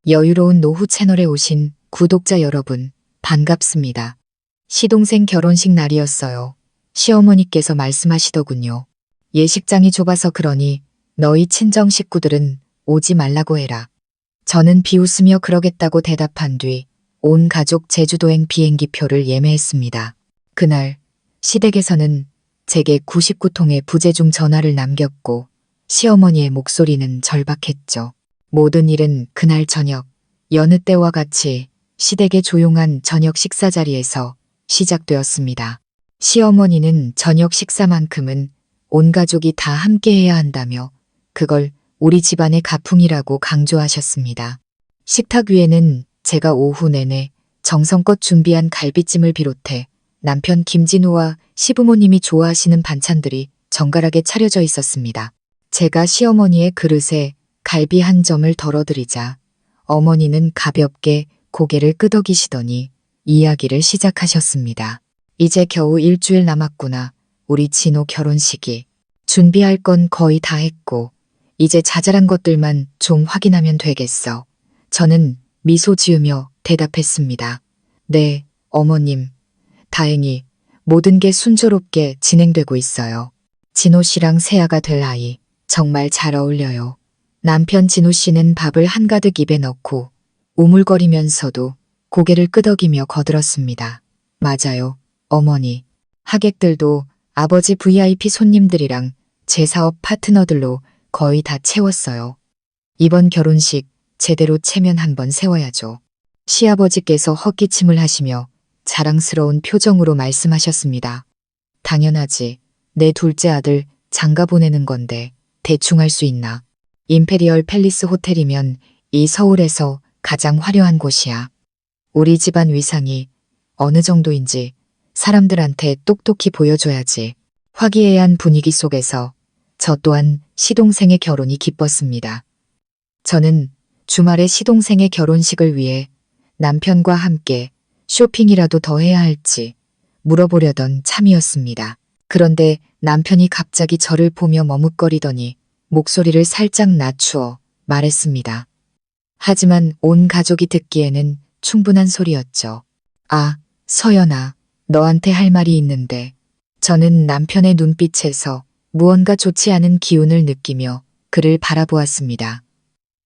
여유로운 노후 채널에 오신 구독자 여러분, 반갑습니다. 시동생 결혼식 날이었어요. 시어머니께서 말씀하시더군요. 예식장이 좁아서 그러니 너희 친정 식구들은 오지 말라고 해라. 저는 비웃으며 그러겠다고 대답한 뒤 온 가족 제주도행 비행기표를 예매했습니다. 그날 시댁에서는 제게 99통의 부재중 전화를 남겼고 시어머니의 목소리는 절박했죠. 모든 일은 그날 저녁 여느 때와 같이 시댁의 조용한 저녁 식사 자리에서 시작되었습니다. 시어머니는 저녁 식사만큼은 온 가족이 다 함께해야 한다며 그걸 우리 집안의 가풍이라고 강조하셨습니다. 식탁 위에는 제가 오후 내내 정성껏 준비한 갈비찜을 비롯해 남편 김진우와 시부모님이 좋아하시는 반찬들이 정갈하게 차려져 있었습니다. 제가 시어머니의 그릇에 갈비 한 점을 덜어드리자 어머니는 가볍게 고개를 끄덕이시더니 이야기를 시작하셨습니다. 이제 겨우 일주일 남았구나. 우리 진호 결혼식이. 준비할 건 거의 다 했고 이제 자잘한 것들만 좀 확인하면 되겠어. 저는 미소 지으며 대답했습니다. 네, 어머님. 다행히 모든 게 순조롭게 진행되고 있어요. 진호 씨랑 새아가 될 아이 정말 잘 어울려요. 남편 진호 씨는 밥을 한가득 입에 넣고 우물거리면서도 고개를 끄덕이며 거들었습니다. 맞아요, 어머니. 하객들도 아버지 VIP 손님들이랑 제 사업 파트너들로 거의 다 채웠어요. 이번 결혼식 제대로 체면 한번 세워야죠. 시아버지께서 헛기침을 하시며 자랑스러운 표정으로 말씀하셨습니다. 당연하지. 내 둘째 아들 장가 보내는 건데 대충 할 수 있나. 임페리얼 팰리스 호텔이면 이 서울에서 가장 화려한 곳이야. 우리 집안 위상이 어느 정도인지 사람들한테 똑똑히 보여줘야지. 화기애애한 분위기 속에서 저 또한 시동생의 결혼이 기뻤습니다. 저는 주말에 시동생의 결혼식을 위해 남편과 함께 쇼핑이라도 더 해야 할지 물어보려던 참이었습니다. 그런데 남편이 갑자기 저를 보며 머뭇거리더니 목소리를 살짝 낮추어 말했습니다. 하지만 온 가족이 듣기에는 충분한 소리였죠. 아, 서연아, 너한테 할 말이 있는데. 저는 남편의 눈빛에서 무언가 좋지 않은 기운을 느끼며 그를 바라보았습니다.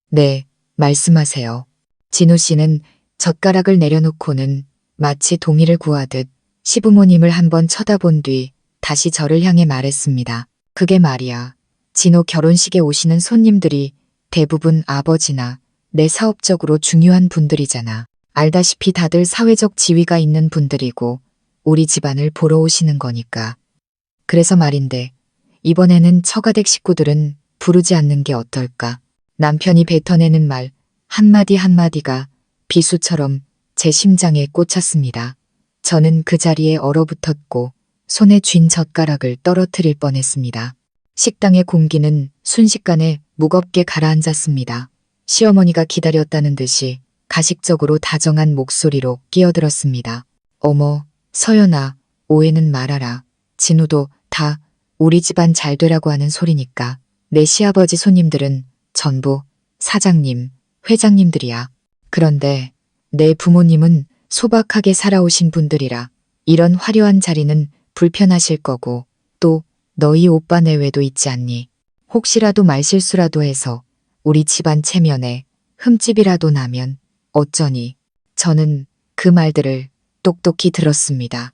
네, 말씀하세요. 진우 씨는 젓가락을 내려놓고는 마치 동의를 구하듯 시부모님을 한번 쳐다본 뒤 다시 저를 향해 말했습니다. 그게 말이야. 진호 결혼식에 오시는 손님들이 대부분 아버지나 내 사업적으로 중요한 분들이잖아. 알다시피 다들 사회적 지위가 있는 분들이고 우리 집안을 보러 오시는 거니까. 그래서 말인데 이번에는 처가댁 식구들은 부르지 않는 게 어떨까. 남편이 뱉어내는 말 한마디 한마디가 비수처럼 제 심장에 꽂혔습니다. 저는 그 자리에 얼어붙었고 손에 쥔 젓가락을 떨어뜨릴 뻔했습니다. 식당의 공기는 순식간에 무겁게 가라앉았습니다. 시어머니가 기다렸다는 듯이 가식적으로 다정한 목소리로 끼어들었습니다. 어머, 서연아, 오해는 말아라. 진우도 다 우리 집안 잘 되라고 하는 소리니까. 내 시아버지 손님들은 전부 사장님, 회장님들이야. 그런데 내 부모님은 소박하게 살아오신 분들이라 이런 화려한 자리는 불편하실 거고 또 너희 오빠 내외도 있지 않니? 혹시라도 말실수라도 해서 우리 집안 체면에 흠집이라도 나면 어쩌니? 저는 그 말들을 똑똑히 들었습니다.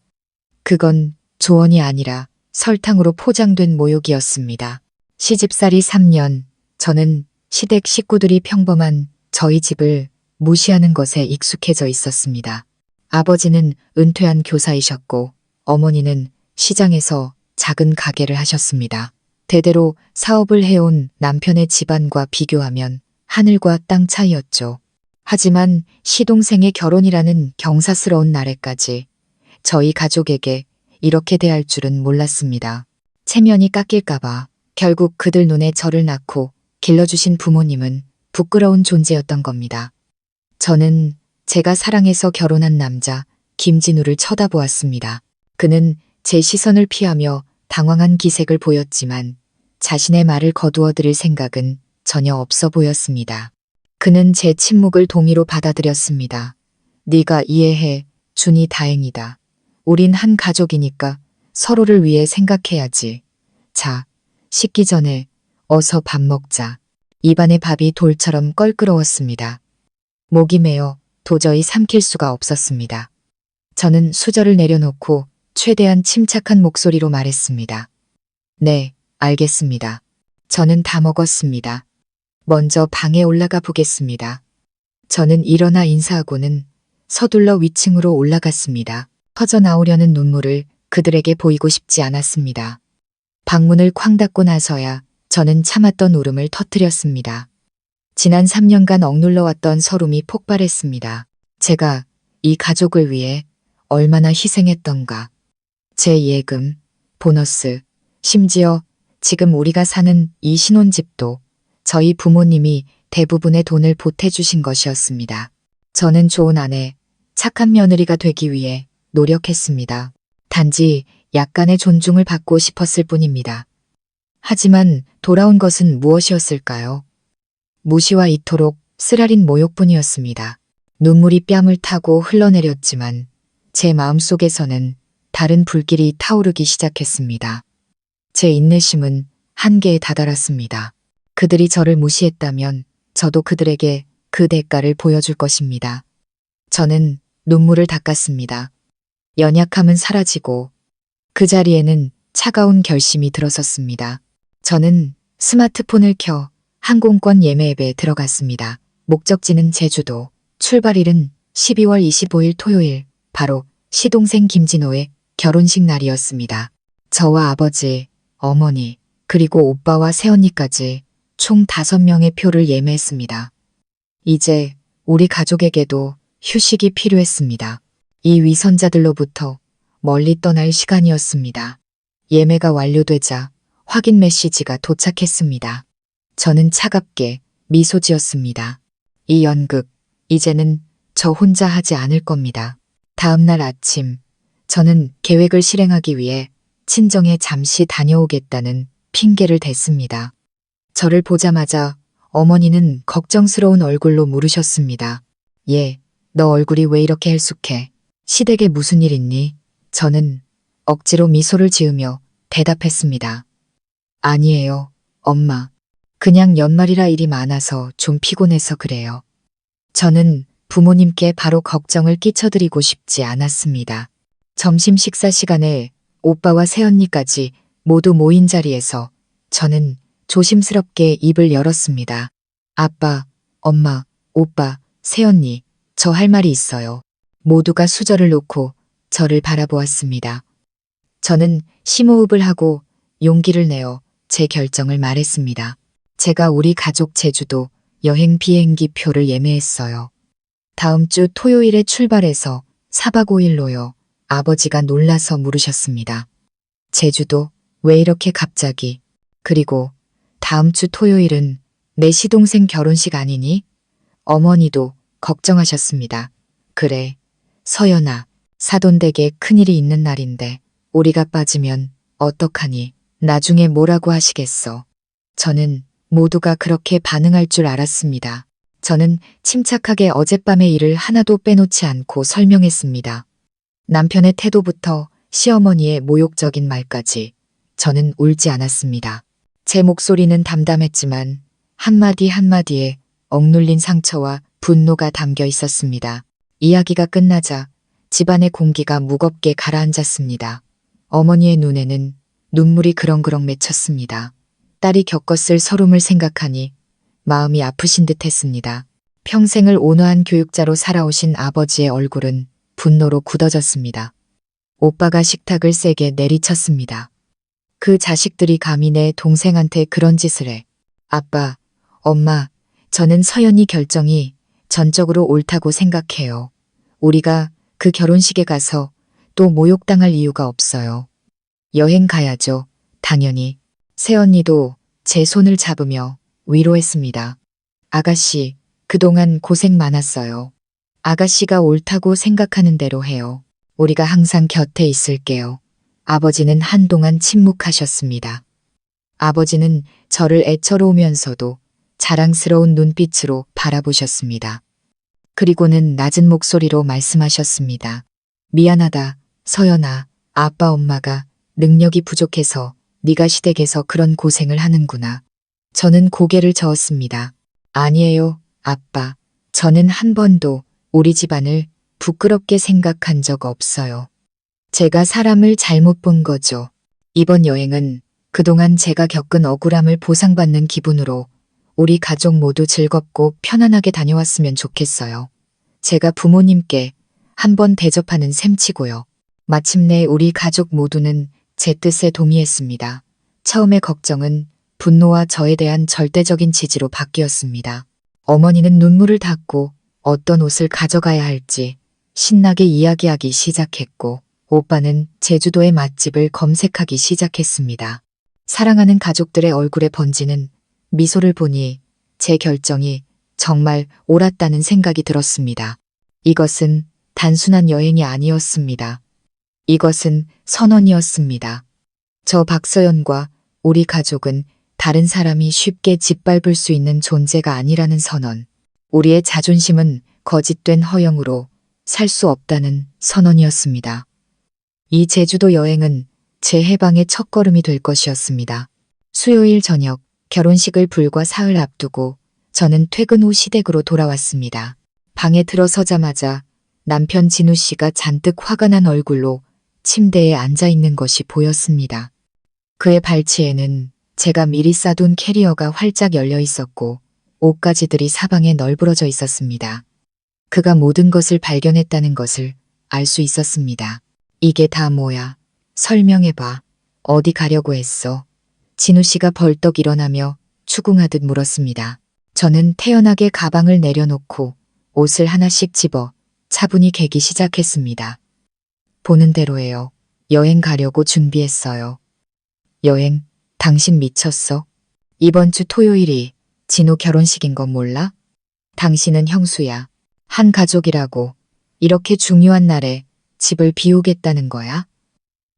그건 조언이 아니라 설탕으로 포장된 모욕이었습니다. 시집살이 3년, 저는 시댁 식구들이 평범한 저희 집을 무시하는 것에 익숙해져 있었습니다. 아버지는 은퇴한 교사이셨고 어머니는 시장에서 작은 가게를 하셨습니다. 대대로 사업을 해온 남편의 집안과 비교하면 하늘과 땅 차이였죠. 하지만 시동생의 결혼이라는 경사스러운 날에까지 저희 가족에게 이렇게 대할 줄은 몰랐습니다. 체면이 깎일까봐 결국 그들 눈에 저를 낳고 길러주신 부모님은 부끄러운 존재였던 겁니다. 저는 제가 사랑해서 결혼한 남자 김진우를 쳐다보았습니다. 그는 제 시선을 피하며 당황한 기색을 보였지만 자신의 말을 거두어 들을 생각은 전혀 없어 보였습니다. 그는 제 침묵을 동의로 받아들였습니다. 네가 이해해 주니 다행이다. 우린 한 가족이니까 서로를 위해 생각해야지. 자, 식기 전에 어서 밥 먹자. 입안의 밥이 돌처럼 껄끄러웠습니다. 목이 메어 도저히 삼킬 수가 없었습니다. 저는 수저를 내려놓고 최대한 침착한 목소리로 말했습니다. 네, 알겠습니다. 저는 다 먹었습니다. 먼저 방에 올라가 보겠습니다. 저는 일어나 인사하고는 서둘러 위층으로 올라갔습니다. 터져 나오려는 눈물을 그들에게 보이고 싶지 않았습니다. 방문을 쾅 닫고 나서야 저는 참았던 울음을 터뜨렸습니다. 지난 3년간 억눌러왔던 서름이 폭발했습니다. 제가 이 가족을 위해 얼마나 희생했던가. 제 예금, 보너스, 심지어 지금 우리가 사는 이 신혼집도 저희 부모님이 대부분의 돈을 보태주신 것이었습니다. 저는 좋은 아내, 착한 며느리가 되기 위해 노력했습니다. 단지 약간의 존중을 받고 싶었을 뿐입니다. 하지만 돌아온 것은 무엇이었을까요? 무시와 이토록 쓰라린 모욕뿐이었습니다. 눈물이 뺨을 타고 흘러내렸지만 제 마음속에서는 다른 불길이 타오르기 시작했습니다. 제 인내심은 한계에 다다랐습니다. 그들이 저를 무시했다면 저도 그들에게 그 대가를 보여줄 것입니다. 저는 눈물을 닦았습니다. 연약함은 사라지고 그 자리에는 차가운 결심이 들어섰습니다. 저는 스마트폰을 켜 항공권 예매 앱에 들어갔습니다. 목적지는 제주도, 출발일은 12월 25일 토요일, 바로 시동생 김진호의 결혼식 날이었습니다. 저와 아버지, 어머니, 그리고 오빠와 새언니까지 총 5명의 표를 예매했습니다. 이제 우리 가족에게도 휴식이 필요했습니다. 이 위선자들로부터 멀리 떠날 시간이었습니다. 예매가 완료되자 확인 메시지가 도착했습니다. 저는 차갑게 미소 지었습니다. 이 연극, 이제는 저 혼자 하지 않을 겁니다. 다음 날 아침, 저는 계획을 실행하기 위해 친정에 잠시 다녀오겠다는 핑계를 댔습니다. 저를 보자마자 어머니는 걱정스러운 얼굴로 물으셨습니다. 얘, 너 얼굴이 왜 이렇게 헬쑥해? 시댁에 무슨 일 있니? 저는 억지로 미소를 지으며 대답했습니다. 아니에요, 엄마. 그냥 연말이라 일이 많아서 좀 피곤해서 그래요. 저는 부모님께 바로 걱정을 끼쳐드리고 싶지 않았습니다. 점심 식사 시간에 오빠와 새언니까지 모두 모인 자리에서 저는 조심스럽게 입을 열었습니다. 아빠, 엄마, 오빠, 새언니, 저 할 말이 있어요. 모두가 수저를 놓고 저를 바라보았습니다. 저는 심호흡을 하고 용기를 내어 제 결정을 말했습니다. 제가 우리 가족 제주도 여행 비행기 표를 예매했어요. 다음 주 토요일에 출발해서 4박 5일로요. 아버지가 놀라서 물으셨습니다. 제주도 왜 이렇게 갑자기? 그리고 다음 주 토요일은 내 시동생 결혼식 아니니? 어머니도 걱정하셨습니다. 그래, 서연아, 사돈댁에 큰일이 있는 날인데 우리가 빠지면 어떡하니? 나중에 뭐라고 하시겠어? 저는 모두가 그렇게 반응할 줄 알았습니다. 저는 침착하게 어젯밤의 일을 하나도 빼놓지 않고 설명했습니다. 남편의 태도부터 시어머니의 모욕적인 말까지 저는 울지 않았습니다. 제 목소리는 담담했지만 한마디 한마디에 억눌린 상처와 분노가 담겨 있었습니다. 이야기가 끝나자 집안의 공기가 무겁게 가라앉았습니다. 어머니의 눈에는 눈물이 그렁그렁 맺혔습니다. 딸이 겪었을 서름을 생각하니 마음이 아프신 듯 했습니다. 평생을 온화한 교육자로 살아오신 아버지의 얼굴은 분노로 굳어졌습니다. 오빠가 식탁을 세게 내리쳤습니다. 그 자식들이 감히 내 동생한테 그런 짓을 해. 아빠, 엄마, 저는 서연이 결정이 전적으로 옳다고 생각해요. 우리가 그 결혼식에 가서 또 모욕당할 이유가 없어요. 여행 가야죠. 당연히. 새언니도 제 손을 잡으며 위로했습니다. 아가씨, 그동안 고생 많았어요. 아가씨가 옳다고 생각하는 대로 해요. 우리가 항상 곁에 있을게요. 아버지는 한동안 침묵하셨습니다. 아버지는 저를 애처로우면서도 자랑스러운 눈빛으로 바라보셨습니다. 그리고는 낮은 목소리로 말씀하셨습니다. 미안하다, 서연아. 아빠 엄마가 능력이 부족해서 네가 시댁에서 그런 고생을 하는구나. 저는 고개를 저었습니다. 아니에요, 아빠. 저는 한 번도 우리 집안을 부끄럽게 생각한 적 없어요. 제가 사람을 잘못 본 거죠. 이번 여행은 그동안 제가 겪은 억울함을 보상받는 기분으로 우리 가족 모두 즐겁고 편안하게 다녀왔으면 좋겠어요. 제가 부모님께 한번 대접하는 셈치고요. 마침내 우리 가족 모두는 제 뜻에 동의했습니다. 처음의 걱정은 분노와 저에 대한 절대적인 지지로 바뀌었습니다. 어머니는 눈물을 닦고 어떤 옷을 가져가야 할지 신나게 이야기하기 시작했고, 오빠는 제주도의 맛집을 검색하기 시작했습니다. 사랑하는 가족들의 얼굴에 번지는 미소를 보니 제 결정이 정말 옳았다는 생각이 들었습니다. 이것은 단순한 여행이 아니었습니다. 이것은 선언이었습니다. 저 박서연과 우리 가족은 다른 사람이 쉽게 짓밟을 수 있는 존재가 아니라는 선언. 우리의 자존심은 거짓된 허영으로 살 수 없다는 선언이었습니다. 이 제주도 여행은 제 해방의 첫걸음이 될 것이었습니다. 수요일 저녁 결혼식을 불과 사흘 앞두고 저는 퇴근 후 시댁으로 돌아왔습니다. 방에 들어서자마자 남편 진우 씨가 잔뜩 화가 난 얼굴로 침대에 앉아 있는 것이 보였습니다. 그의 발치에는 제가 미리 싸둔 캐리어가 활짝 열려 있었고 옷가지들이 사방에 널브러져 있었습니다. 그가 모든 것을 발견했다는 것을 알 수 있었습니다. 이게 다 뭐야? 설명해봐. 어디 가려고 했어? 진우 씨가 벌떡 일어나며 추궁하듯 물었습니다. 저는 태연하게 가방을 내려놓고 옷을 하나씩 집어 차분히 개기 시작했습니다. 보는 대로예요. 여행 가려고 준비했어요. 여행? 당신 미쳤어? 이번 주 토요일이 진우 결혼식인 건 몰라? 당신은 형수야. 한 가족이라고 이렇게 중요한 날에 집을 비우겠다는 거야?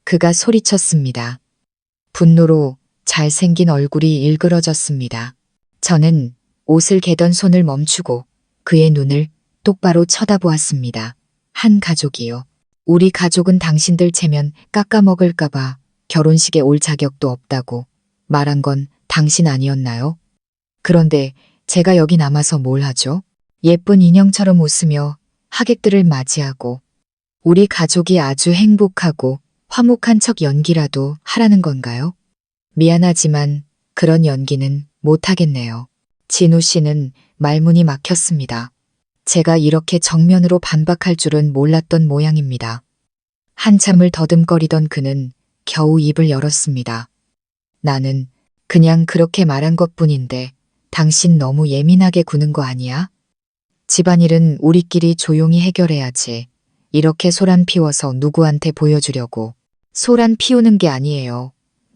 그가 소리쳤습니다. 분노로 잘생긴 얼굴이 일그러졌습니다. 저는 옷을 개던 손을 멈추고 그의 눈을 똑바로 쳐다보았습니다. 한 가족이요. 우리 가족은 당신들 체면 깎아먹을까봐 결혼식에 올 자격도 없다고 말한 건 당신 아니었나요? 그런데 제가 여기 남아서 뭘 하죠? 예쁜 인형처럼 웃으며 하객들을 맞이하고 우리 가족이 아주 행복하고 화목한 척 연기라도 하라는 건가요? 미안하지만 그런 연기는 못하겠네요. 진우 씨는 말문이 막혔습니다. 제가 이렇게 정면으로 반박할 줄은 몰랐던 모양입니다. 한참을 더듬거리던 그는 겨우 입을 열었습니다. 나는 그냥 그렇게 말한 것뿐인데 당신 너무 예민하게 구는 거 아니야? 집안일은 우리끼리 조용히 해결해야지. 이렇게 소란 피워서 누구한테 보여주려고. 소란 피우는 게 아니에요.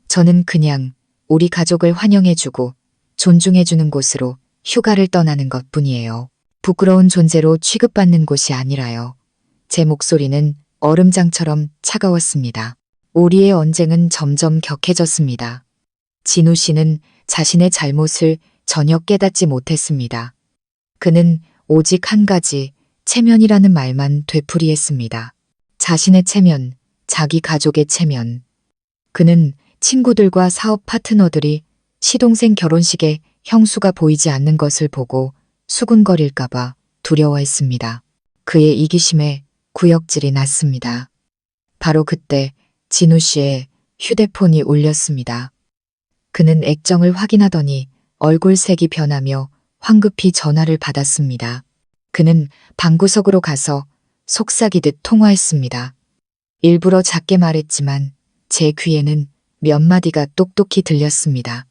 저는 그냥 우리 가족을 환영해주고 존중해주는 곳으로 휴가를 떠나는 것뿐이에요. 부끄러운 존재로 취급받는 곳이 아니라요. 제 목소리는 얼음장처럼 차가웠습니다. 우리의 언쟁은 점점 격해졌습니다. 진우 씨는 자신의 잘못을 전혀 깨닫지 못했습니다. 그는 오직 한 가지 체면이라는 말만 되풀이했습니다. 자신의 체면, 자기 가족의 체면. 그는 친구들과 사업 파트너들이 시동생 결혼식에 형수가 보이지 않는 것을 보고 수군거릴까봐 두려워했습니다. 그의 이기심에 구역질이 났습니다. 바로 그때 진우 씨의 휴대폰이 울렸습니다. 그는 액정을 확인하더니 얼굴색이 변하며 황급히 전화를 받았습니다. 그는 방구석으로 가서 속삭이듯 통화했습니다. 일부러 작게 말했지만 제 귀에는 몇 마디가 똑똑히 들렸습니다.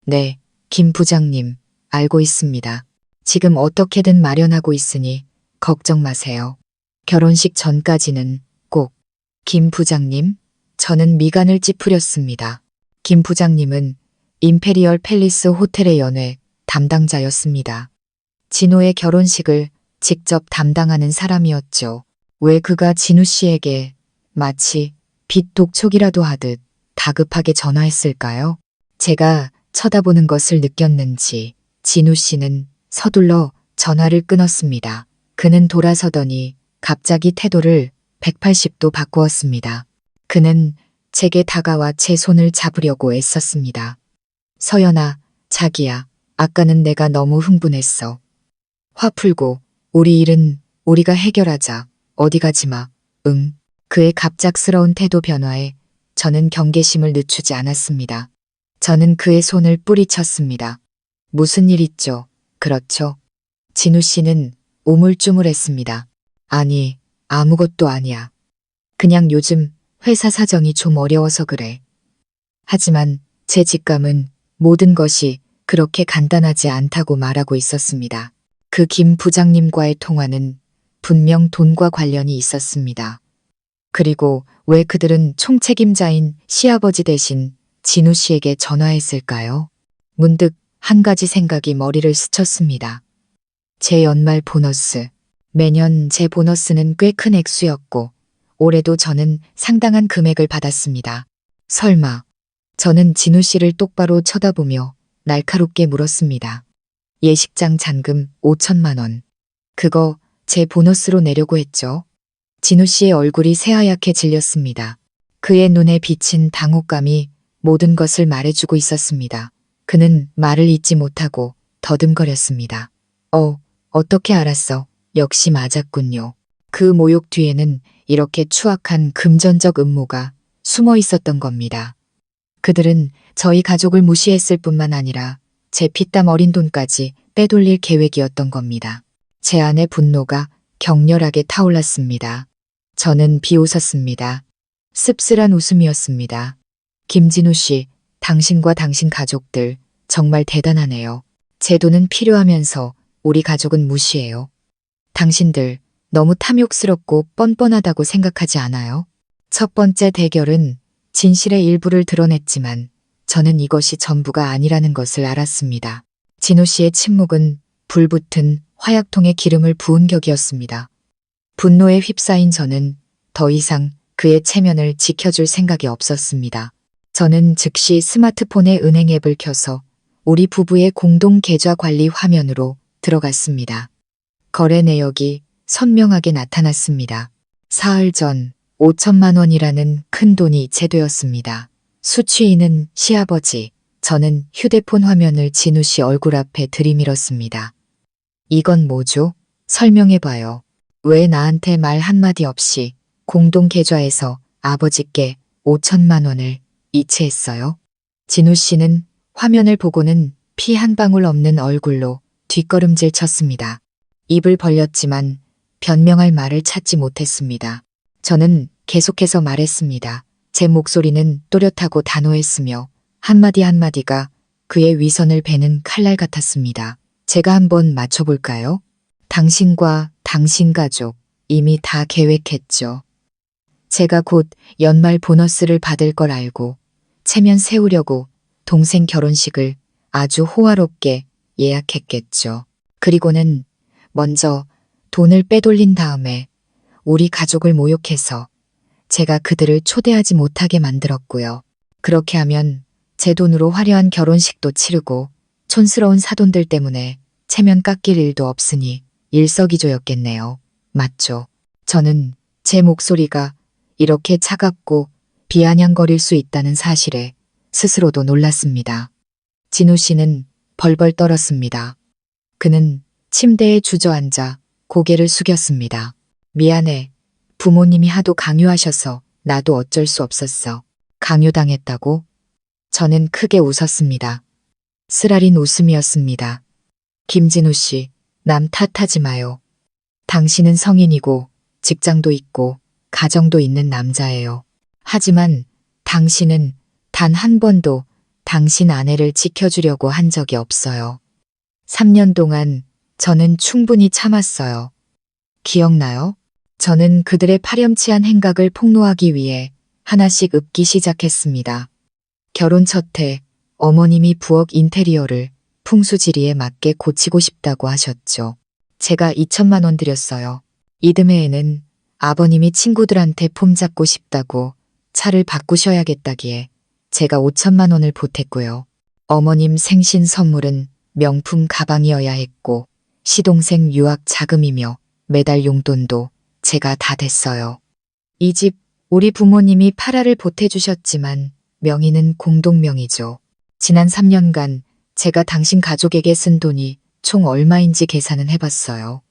네, 김 부장님, 알고 있습니다. 지금 어떻게든 마련하고 있으니 걱정 마세요. 결혼식 전까지는 꼭. 김 부장님? 저는 미간을 찌푸렸습니다. 김 부장님은 임페리얼 팰리스 호텔의 연회 담당자였습니다. 진호의 결혼식을 직접 담당하는 사람이었죠. 왜 그가 진우 씨에게 마치 빚 독촉이라도 하듯 다급하게 전화했을까요? 제가 쳐다보는 것을 느꼈는지 진우 씨는 서둘러 전화를 끊었습니다. 그는 돌아서더니 갑자기 태도를 180도 바꾸었습니다. 그는 제게 다가와 제 손을 잡으려고 애썼습니다. 서연아, 자기야, 아까는 내가 너무 흥분했어. 화 풀고 우리 일은 우리가 해결하자. 어디 가지 마. 응. 그의 갑작스러운 태도 변화에 저는 경계심을 늦추지 않았습니다. 저는 그의 손을 뿌리쳤습니다. 무슨 일 있죠? 그렇죠. 진우 씨는 우물쭈물했습니다. 아니, 아무것도 아니야. 그냥 요즘 회사 사정이 좀 어려워서 그래. 하지만 제 직감은 모든 것이 그렇게 간단하지 않다고 말하고 있었습니다. 그 김 부장님과의 통화는 분명 돈과 관련이 있었습니다. 그리고 왜 그들은 총책임자인 시아버지 대신 진우 씨에게 전화했을까요? 문득 한 가지 생각이 머리를 스쳤습니다. 제 연말 보너스. 매년 제 보너스는 꽤 큰 액수였고 올해도 저는 상당한 금액을 받았습니다. 설마. 저는 진우 씨를 똑바로 쳐다보며 날카롭게 물었습니다. 예식장 잔금 5천만 원. 그거 제 보너스로 내려고 했죠. 진우 씨의 얼굴이 새하얗게 질렸습니다. 그의 눈에 비친 당혹감이 모든 것을 말해주고 있었습니다. 그는 말을 잇지 못하고 더듬거렸습니다. 어떻게 알았어? 역시 맞았군요. 그 모욕 뒤에는 이렇게 추악한 금전적 음모가 숨어 있었던 겁니다. 그들은 저희 가족을 무시했을 뿐만 아니라 제 피땀 어린 돈까지 빼돌릴 계획이었던 겁니다. 제 안의 분노가 격렬하게 타올랐습니다. 저는 비웃었습니다. 씁쓸한 웃음이었습니다. 김진우 씨, 당신과 당신 가족들 정말 대단하네요. 제 돈은 필요하면서 우리 가족은 무시해요. 당신들 너무 탐욕스럽고 뻔뻔하다고 생각하지 않아요? 첫 번째 대결은 진실의 일부를 드러냈지만 저는 이것이 전부가 아니라는 것을 알았습니다. 진우 씨의 침묵은 불붙은 화약통에 기름을 부은 격이었습니다. 분노에 휩싸인 저는 더 이상 그의 체면을 지켜줄 생각이 없었습니다. 저는 즉시 스마트폰의 은행 앱을 켜서 우리 부부의 공동 계좌 관리 화면으로 들어갔습니다. 거래 내역이 선명하게 나타났습니다. 사흘 전 5천만 원이라는 큰 돈이 이체되었습니다. 수취인은 시아버지, 저는 휴대폰 화면을 진우 씨 얼굴 앞에 들이밀었습니다. 이건 뭐죠? 설명해봐요. 왜 나한테 말 한마디 없이 공동 계좌에서 아버지께 5천만 원을 이체했어요? 진우 씨는 화면을 보고는 피 한 방울 없는 얼굴로 뒷걸음질 쳤습니다. 입을 벌렸지만 변명할 말을 찾지 못했습니다. 저는 계속해서 말했습니다. 제 목소리는 또렷하고 단호했으며 한마디 한마디가 그의 위선을 베는 칼날 같았습니다. 제가 한번 맞춰볼까요? 당신과 당신 가족 이미 다 계획했죠. 제가 곧 연말 보너스를 받을 걸 알고 체면 세우려고 동생 결혼식을 아주 호화롭게 예약했겠죠. 그리고는 먼저 돈을 빼돌린 다음에 우리 가족을 모욕해서 제가 그들을 초대하지 못하게 만들었고요. 그렇게 하면 제 돈으로 화려한 결혼식도 치르고 촌스러운 사돈들 때문에 체면 깎일 일도 없으니 일석이조였겠네요. 맞죠? 저는 제 목소리가 이렇게 차갑고 비아냥거릴 수 있다는 사실에 스스로도 놀랐습니다. 진우 씨는 벌벌 떨었습니다. 그는 침대에 주저앉아 고개를 숙였습니다. 미안해. 부모님이 하도 강요하셔서 나도 어쩔 수 없었어. 강요당했다고? 저는 크게 웃었습니다. 쓰라린 웃음이었습니다. 김진우 씨, 남 탓하지 마요. 당신은 성인이고 직장도 있고 가정도 있는 남자예요. 하지만 당신은 단 한 번도 당신 아내를 지켜주려고 한 적이 없어요. 3년 동안 저는 충분히 참았어요. 기억나요? 저는 그들의 파렴치한 행각을 폭로하기 위해 하나씩 읊기 시작했습니다. 결혼 첫 해 어머님이 부엌 인테리어를 풍수지리에 맞게 고치고 싶다고 하셨죠. 제가 2천만 원 드렸어요. 이듬해에는 아버님이 친구들한테 폼 잡고 싶다고 차를 바꾸셔야겠다기에 제가 5천만 원을 보탰고요. 어머님 생신 선물은 명품 가방이어야 했고 시동생 유학 자금이며 매달 용돈도 제가 다 댔어요. 이 집 우리 부모님이 팔아를 보태주셨지만 명의는 공동명의죠. 지난 3년간 제가 당신 가족에게 쓴 돈이 총 얼마인지 계산은 해봤어요.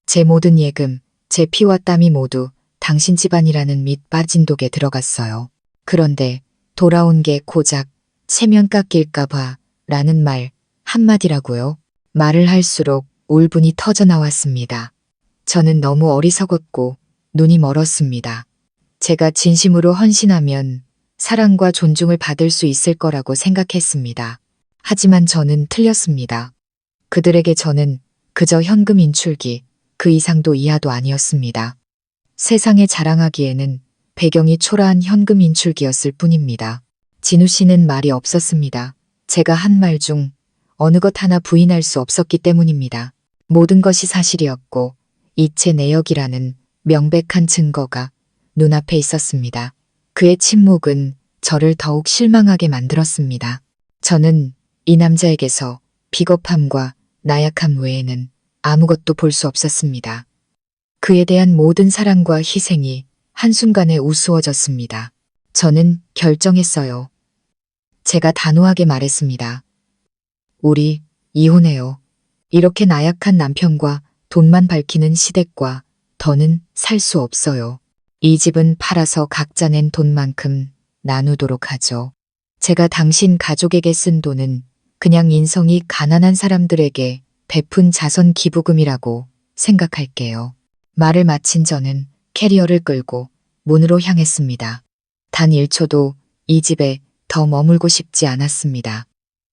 제 모든 예금, 제 피와 땀이 모두 당신 집안이라는 밑 빠진 독에 들어갔어요. 그런데 돌아온 게 고작 체면 깎일까봐 라는 말 한마디라고요. 말을 할수록 울분이 터져 나왔습니다. 저는 너무 어리석었고 눈이 멀었습니다. 제가 진심으로 헌신하면 사랑과 존중을 받을 수 있을 거라고 생각했습니다. 하지만 저는 틀렸습니다. 그들에게 저는 그저 현금 인출기, 그 이상도 이하도 아니었습니다. 세상에 자랑하기에는 배경이 초라한 현금 인출기였을 뿐입니다. 진우 씨는 말이 없었습니다. 제가 한 말 중 어느 것 하나 부인할 수 없었기 때문입니다. 모든 것이 사실이었고 이체 내역이라는 명백한 증거가 눈앞에 있었습니다. 그의 침묵은 저를 더욱 실망하게 만들었습니다. 저는 이 남자에게서 비겁함과 나약함 외에는 아무것도 볼 수 없었습니다. 그에 대한 모든 사랑과 희생이 한순간에 우스워졌습니다. 저는 결정했어요. 제가 단호하게 말했습니다. 우리 이혼해요. 이렇게 나약한 남편과 돈만 밝히는 시댁과 더는 살 수 없어요. 이 집은 팔아서 각자 낸 돈만큼 나누도록 하죠. 제가 당신 가족에게 쓴 돈은 그냥 인성이 가난한 사람들에게 베푼 자선 기부금이라고 생각할게요. 말을 마친 저는 캐리어를 끌고 문으로 향했습니다. 단 1초도 이 집에 더 머물고 싶지 않았습니다.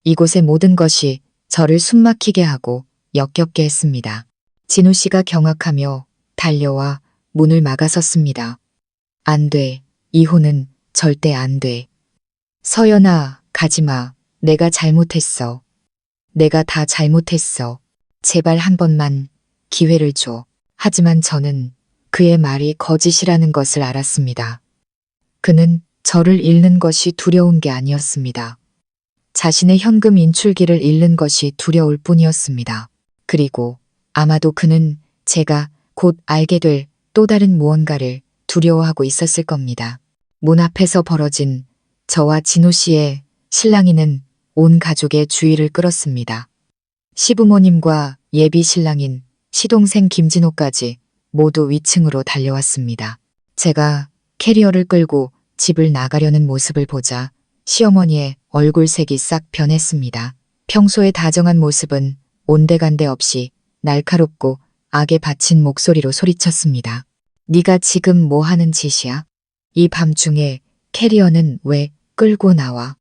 이곳의 모든 것이 저를 숨막히게 하고 역겹게 했습니다. 진우 씨가 경악하며 달려와 문을 막아섰습니다. 안 돼. 이혼은 절대 안 돼. 서연아, 가지마. 내가 잘못했어. 내가 다 잘못했어. 제발 한 번만 기회를 줘. 하지만 저는 그의 말이 거짓이라는 것을 알았습니다. 그는 저를 잃는 것이 두려운 게 아니었습니다. 자신의 현금 인출기를 잃는 것이 두려울 뿐이었습니다. 그리고 아마도 그는 제가 곧 알게 될 또 다른 무언가를 두려워하고 있었을 겁니다. 문 앞에서 벌어진 저와 진우 씨의 실랑이는 온 가족의 주의를 끌었습니다. 시부모님과 예비 신랑인 시동생 김진호까지 모두 위층으로 달려왔습니다. 제가 캐리어를 끌고 집을 나가려는 모습을 보자 시어머니의 얼굴색이 싹 변했습니다. 평소의 다정한 모습은 온데간데 없이 날카롭고 악에 받친 목소리로 소리쳤습니다. 네가 지금 뭐 하는 짓이야? 이 밤중에 캐리어는 왜 끌고 나와?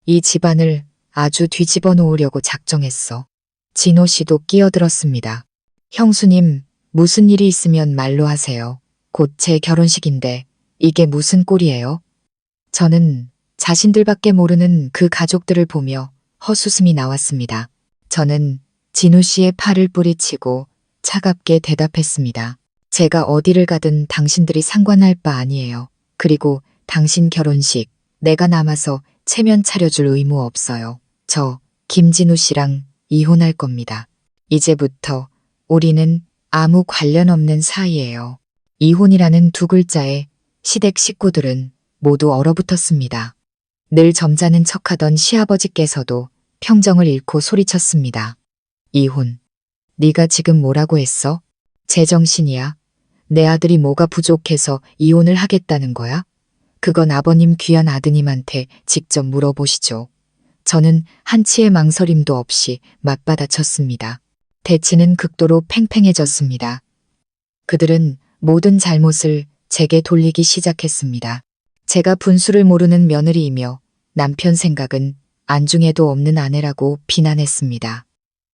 이 집안을 아주 뒤집어 놓으려고 작정했어. 진호 씨도 끼어들었습니다. 형수님, 무슨 일이 있으면 말로 하세요. 곧 제 결혼식인데 이게 무슨 꼴이에요? 저는 자신들밖에 모르는 그 가족들을 보며 헛웃음이 나왔습니다. 저는 진우 씨의 팔을 뿌리치고 차갑게 대답했습니다. 제가 어디를 가든 당신들이 상관할 바 아니에요. 그리고 당신 결혼식 내가 남아서 체면 차려줄 의무 없어요. 저 김진우 씨랑 이혼할 겁니다. 이제부터 우리는 아무 관련 없는 사이예요. 이혼이라는 두 글자에 시댁 식구들은 모두 얼어붙었습니다. 늘 점잖은 척하던 시아버지께서도 평정을 잃고 소리쳤습니다. 이혼. 네가 지금 뭐라고 했어? 제정신이야. 내 아들이 뭐가 부족해서 이혼을 하겠다는 거야? 그건 아버님 귀한 아드님한테 직접 물어보시죠. 저는 한치의 망설임도 없이 맞받아쳤습니다. 대치는 극도로 팽팽해졌습니다. 그들은 모든 잘못을 제게 돌리기 시작했습니다. 제가 분수를 모르는 며느리이며 남편 생각은 안중에도 없는 아내라고 비난했습니다.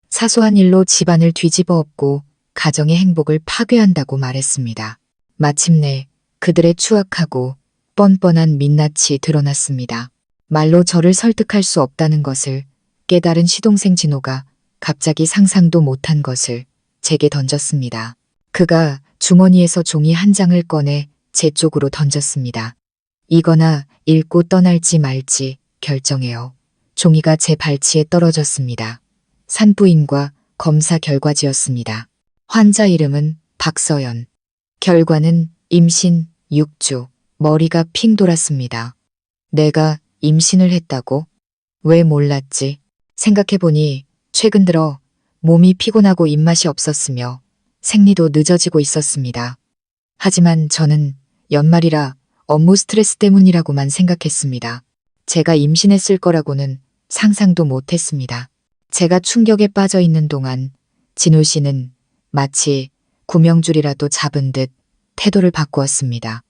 사소한 일로 집안을 뒤집어 엎고 가정의 행복을 파괴한다고 말했습니다. 마침내 그들의 추악하고 뻔뻔한 민낯이 드러났습니다. 말로 저를 설득할 수 없다는 것을 깨달은 시동생 진호가 갑자기 상상도 못한 것을 제게 던졌습니다. 그가 주머니에서 종이 한 장을 꺼내 제 쪽으로 던졌습니다. 이거나 읽고 떠날지 말지 결정해요. 종이가 제 발치에 떨어졌습니다. 산부인과 검사 결과지였습니다. 환자 이름은 박서연. 결과는 임신 6주. 머리가 핑 돌았습니다. 내가 임신을 했다고? 왜 몰랐지? 생각해보니 최근 들어 몸이 피곤하고 입맛이 없었으며 생리도 늦어지고 있었습니다. 하지만 저는 연말이라 업무 스트레스 때문이라고만 생각했습니다. 제가 임신했을 거라고는 상상도 못했습니다. 제가 충격에 빠져 있는 동안 진우 씨는 마치 구명줄이라도 잡은 듯 태도를 바꾸었습니다.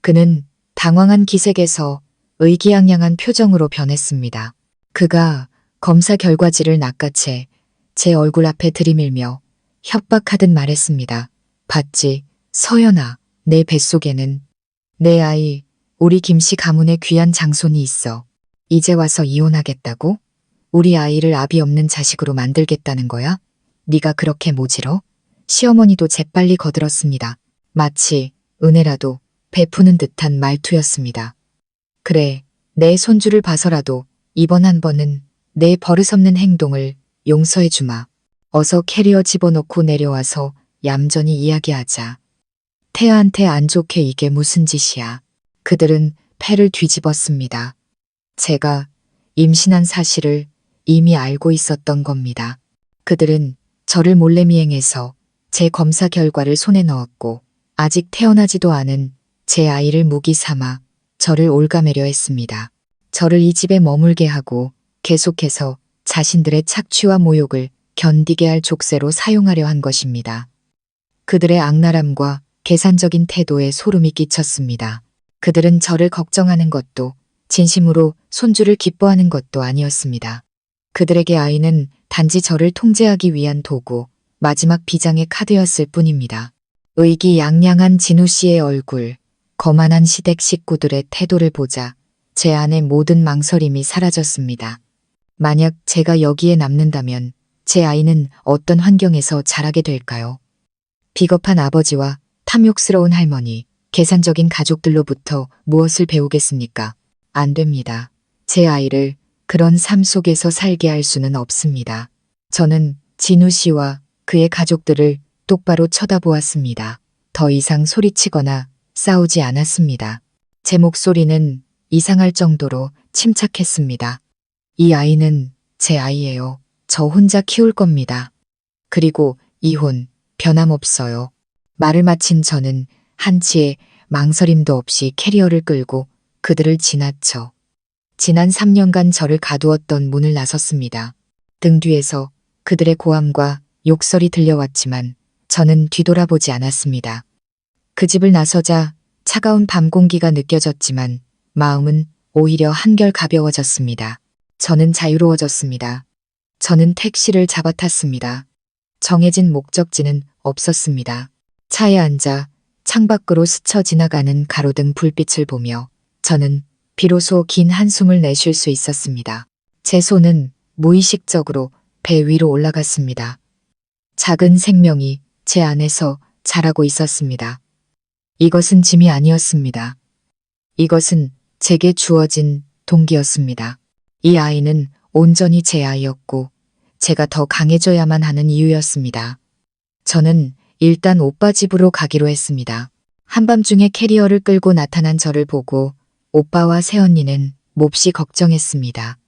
그는 당황한 기색에서 의기양양한 표정으로 변했습니다. 그가 검사 결과지를 낚아채 제 얼굴 앞에 들이밀며 협박하듯 말했습니다. 봤지, 서연아, 내 뱃속에는 내 아이, 우리 김씨 가문의 귀한 장손이 있어. 이제 와서 이혼하겠다고? 우리 아이를 아비 없는 자식으로 만들겠다는 거야? 네가 그렇게 모질어? 시어머니도 재빨리 거들었습니다. 마치 은혜라도 베푸는 듯한 말투였습니다. 그래, 내 손주를 봐서라도 이번 한 번은 내 버릇없는 행동을 용서해 주마. 어서 캐리어 집어넣고 내려와서 얌전히 이야기하자. 태아한테 안 좋게 이게 무슨 짓이야. 그들은 패를 뒤집었습니다. 제가 임신한 사실을 이미 알고 있었던 겁니다. 그들은 저를 몰래 미행해서 제 검사 결과를 손에 넣었고 아직 태어나지도 않은 제 아이를 무기 삼아 저를 올가매려 했습니다. 저를 이 집에 머물게 하고 계속해서 자신들의 착취와 모욕을 견디게 할 족쇄로 사용하려 한 것입니다. 그들의 악랄함과 계산적인 태도에 소름이 끼쳤습니다. 그들은 저를 걱정하는 것도 진심으로 손주를 기뻐하는 것도 아니었습니다. 그들에게 아이는 단지 저를 통제하기 위한 도구, 마지막 비장의 카드였을 뿐입니다. 의기양양한 진우 씨의 얼굴, 거만한 시댁 식구들의 태도를 보자 제 안의 모든 망설임이 사라졌습니다. 만약 제가 여기에 남는다면 제 아이는 어떤 환경에서 자라게 될까요? 비겁한 아버지와 탐욕스러운 할머니, 계산적인 가족들로부터 무엇을 배우겠습니까? 안 됩니다. 제 아이를 그런 삶 속에서 살게 할 수는 없습니다. 저는 진우 씨와 그의 가족들을 똑바로 쳐다보았습니다. 더 이상 소리치거나 싸우지 않았습니다. 제 목소리는 이상할 정도로 침착했습니다. 이 아이는 제 아이예요. 저 혼자 키울 겁니다. 그리고 이혼, 변함없어요. 말을 마친 저는 한치의 망설임도 없이 캐리어를 끌고 그들을 지나쳐 지난 3년간 저를 가두었던 문을 나섰습니다. 등 뒤에서 그들의 고함과 욕설이 들려왔지만 저는 뒤돌아보지 않았습니다. 그 집을 나서자 차가운 밤 공기가 느껴졌지만 마음은 오히려 한결 가벼워졌습니다. 저는 자유로워졌습니다. 저는 택시를 잡아탔습니다. 정해진 목적지는 없었습니다. 차에 앉아 창밖으로 스쳐 지나가는 가로등 불빛을 보며 저는 비로소 긴 한숨을 내쉴 수 있었습니다. 제 손은 무의식적으로 배 위로 올라갔습니다. 작은 생명이 제 안에서 자라고 있었습니다. 이것은 짐이 아니었습니다. 이것은 제게 주어진 동기였습니다. 이 아이는 온전히 제 아이였고 제가 더 강해져야만 하는 이유였습니다. 저는 일단 오빠 집으로 가기로 했습니다. 한밤중에 캐리어를 끌고 나타난 저를 보고 오빠와 새언니는 몹시 걱정했습니다.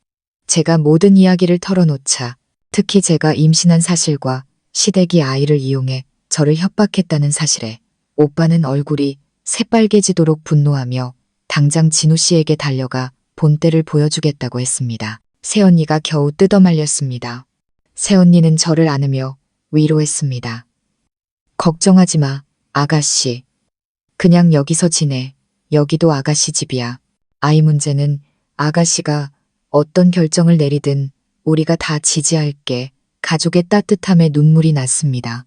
제가 모든 이야기를 털어놓자 특히 제가 임신한 사실과 시댁이 아이를 이용해 저를 협박했다는 사실에 오빠는 얼굴이 새빨개지도록 분노하며 당장 진우 씨에게 달려가 본때를 보여주겠다고 했습니다. 새언니가 겨우 뜯어말렸습니다. 새언니는 저를 안으며 위로했습니다. 걱정하지 마, 아가씨. 그냥 여기서 지내. 여기도 아가씨 집이야. 아이 문제는 아가씨가 어떤 결정을 내리든 우리가 다 지지할게. 가족의 따뜻함에 눈물이 났습니다.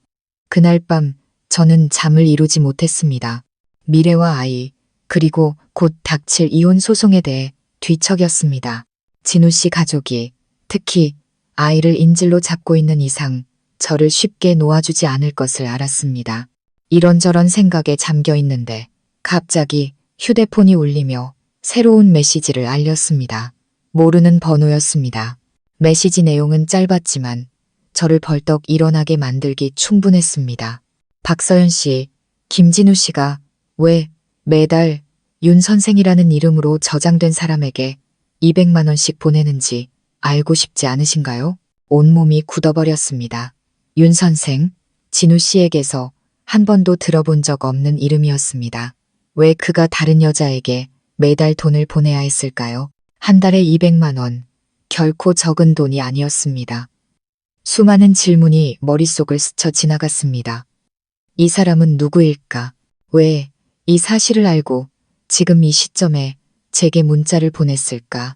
그날 밤 저는 잠을 이루지 못했습니다. 미래와 아이, 그리고 곧 닥칠 이혼 소송에 대해 뒤척였습니다. 진우 씨 가족이 특히 아이를 인질로 잡고 있는 이상 저를 쉽게 놓아주지 않을 것을 알았습니다. 이런저런 생각에 잠겨 있는데 갑자기 휴대폰이 울리며 새로운 메시지를 알렸습니다. 모르는 번호였습니다. 메시지 내용은 짧았지만 저를 벌떡 일어나게 만들기 충분했습니다. 박서연 씨, 김진우 씨가 왜 매달 윤 선생이라는 이름으로 저장된 사람에게 200만 원씩 보내는지 알고 싶지 않으신가요? 온몸이 굳어버렸습니다. 윤 선생, 진우 씨에게서 한 번도 들어본 적 없는 이름이었습니다. 왜 그가 다른 여자에게 매달 돈을 보내야 했을까요? 한 달에 200만 원, 결코 적은 돈이 아니었습니다. 수많은 질문이 머릿속을 스쳐 지나갔습니다. 이 사람은 누구일까? 왜 이 사실을 알고 지금 이 시점에 제게 문자를 보냈을까?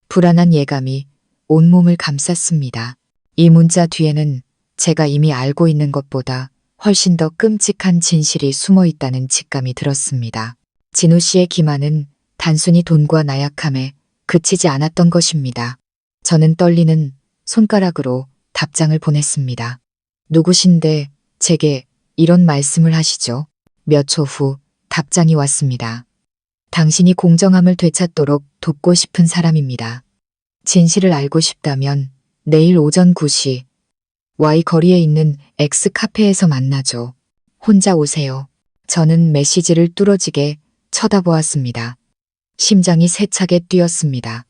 불안한 예감이 온몸을 감쌌습니다. 이 문자 뒤에는 제가 이미 알고 있는 것보다 훨씬 더 끔찍한 진실이 숨어 있다는 직감이 들었습니다. 진우 씨의 기만은 단순히 돈과 나약함에 그치지 않았던 것입니다. 저는 떨리는 손가락으로 답장을 보냈습니다. 누구신데 제게 이런 말씀을 하시죠? 몇 초 후 답장이 왔습니다. 당신이 공정함을 되찾도록 돕고 싶은 사람입니다. 진실을 알고 싶다면 내일 오전 9시 Y 거리에 있는 X 카페에서 만나죠. 혼자 오세요. 저는 메시지를 뚫어지게 쳐다보았습니다. 심장이 세차게 뛰었습니다.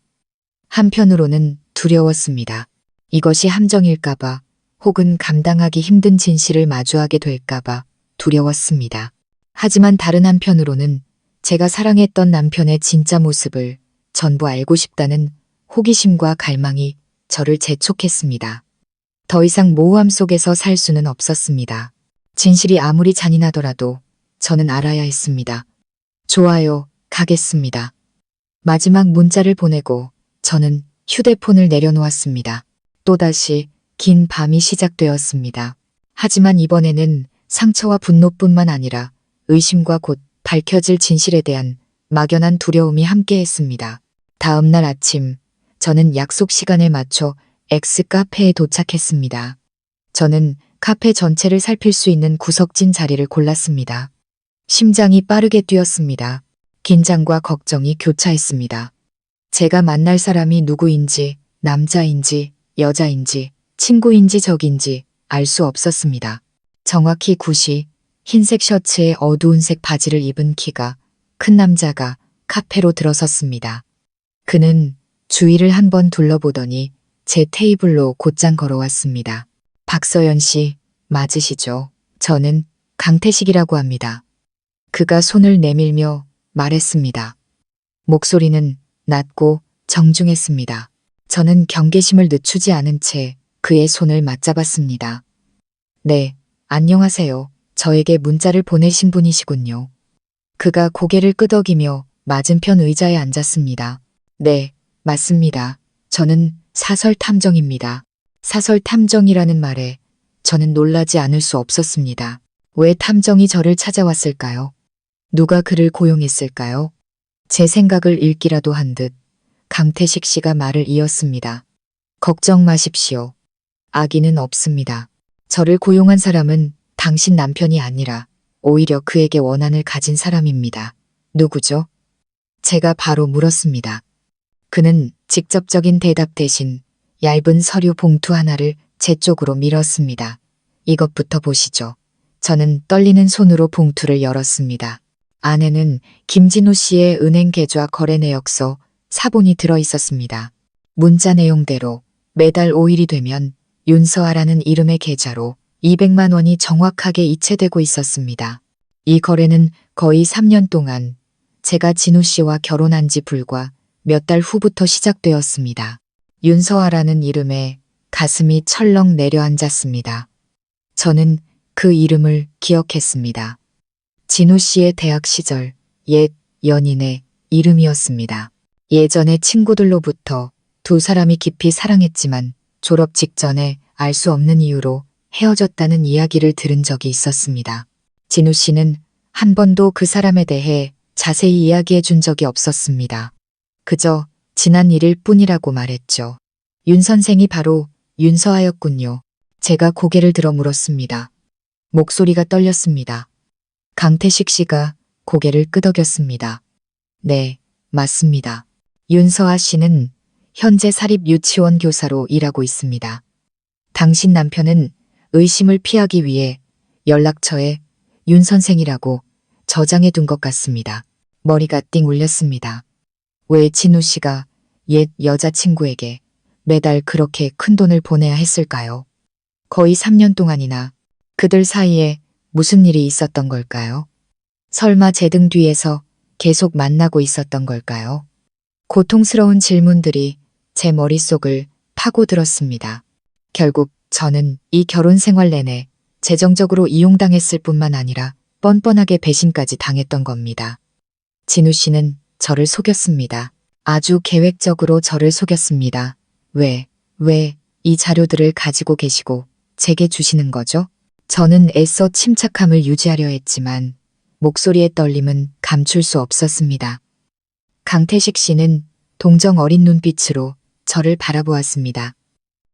한편으로는 두려웠습니다. 이것이 함정일까봐 혹은 감당하기 힘든 진실을 마주하게 될까봐 두려웠습니다. 하지만 다른 한편으로는 제가 사랑했던 남편의 진짜 모습을 전부 알고 싶다는 호기심과 갈망이 저를 재촉했습니다. 더 이상 모호함 속에서 살 수는 없었습니다. 진실이 아무리 잔인하더라도 저는 알아야 했습니다. 좋아요, 가겠습니다. 마지막 문자를 보내고 저는 휴대폰을 내려놓았습니다. 또다시 긴 밤이 시작되었습니다. 하지만 이번에는 상처와 분노뿐만 아니라 의심과 곧 밝혀질 진실에 대한 막연한 두려움이 함께했습니다. 다음 날 아침, 저는 약속 시간에 맞춰 X 카페에 도착했습니다. 저는 카페 전체를 살필 수 있는 구석진 자리를 골랐습니다. 심장이 빠르게 뛰었습니다. 긴장과 걱정이 교차했습니다. 제가 만날 사람이 누구인지, 남자인지, 여자인지, 친구인지 적인지 알 수 없었습니다. 정확히 9시 흰색 셔츠에 어두운 색 바지를 입은 키가 큰 남자가 카페로 들어섰습니다. 그는 주위를 한번 둘러보더니 제 테이블로 곧장 걸어왔습니다. 박서연 씨, 맞으시죠? 저는 강태식이라고 합니다. 그가 손을 내밀며 말했습니다. 목소리는 낮고 정중했습니다. 저는 경계심을 늦추지 않은 채 그의 손을 맞잡았습니다. 네, 안녕하세요. 저에게 문자를 보내신 분이시군요. 그가 고개를 끄덕이며 맞은편 의자에 앉았습니다. 네, 맞습니다. 저는 사설 탐정입니다. 사설 탐정이라는 말에 저는 놀라지 않을 수 없었습니다. 왜 탐정이 저를 찾아왔을까요? 누가 그를 고용했을까요? 제 생각을 읽기라도 한 듯 강태식 씨가 말을 이었습니다. 걱정 마십시오. 악의는 없습니다. 저를 고용한 사람은 당신 남편이 아니라 오히려 그에게 원한을 가진 사람입니다. 누구죠? 제가 바로 물었습니다. 그는 직접적인 대답 대신 얇은 서류 봉투 하나를 제 쪽으로 밀었습니다. 이것부터 보시죠. 저는 떨리는 손으로 봉투를 열었습니다. 안에는 김진우 씨의 은행 계좌 거래 내역서 사본이 들어 있었습니다. 문자 내용대로 매달 5일이 되면 윤서아라는 이름의 계좌로 200만 원이 정확하게 이체되고 있었습니다. 이 거래는 거의 3년 동안 제가 진우 씨와 결혼한 지 불과 몇 달 후부터 시작되었습니다. 윤서아라는 이름에 가슴이 철렁 내려앉았습니다. 저는 그 이름을 기억했습니다. 진우 씨의 대학 시절 옛 연인의 이름이었습니다. 예전에 친구들로부터 두 사람이 깊이 사랑했지만 졸업 직전에 알 수 없는 이유로 헤어졌다는 이야기를 들은 적이 있었습니다. 진우 씨는 한 번도 그 사람에 대해 자세히 이야기해 준 적이 없었습니다. 그저 지난 일일 뿐이라고 말했죠. 윤 선생이 바로 윤서아였군요. 제가 고개를 들어 물었습니다. 목소리가 떨렸습니다. 강태식 씨가 고개를 끄덕였습니다. 네, 맞습니다. 윤서아 씨는 현재 사립 유치원 교사로 일하고 있습니다. 당신 남편은 의심을 피하기 위해 연락처에 윤 선생이라고 저장해 둔 것 같습니다. 머리가 띵 울렸습니다. 왜 진우 씨가 옛 여자친구에게 매달 그렇게 큰 돈을 보내야 했을까요? 거의 3년 동안이나 그들 사이에 무슨 일이 있었던 걸까요? 설마 제 등 뒤에서 계속 만나고 있었던 걸까요? 고통스러운 질문들이 제 머릿속을 파고들었습니다. 결국 저는 이 결혼 생활 내내 재정적으로 이용당했을 뿐만 아니라 뻔뻔하게 배신까지 당했던 겁니다. 진우 씨는 저를 속였습니다. 아주 계획적으로 저를 속였습니다. 왜 이 자료들을 가지고 계시고 제게 주시는 거죠? 저는 애써 침착함을 유지하려 했지만 목소리의 떨림은 감출 수 없었습니다. 강태식 씨는 동정 어린 눈빛으로 저를 바라보았습니다.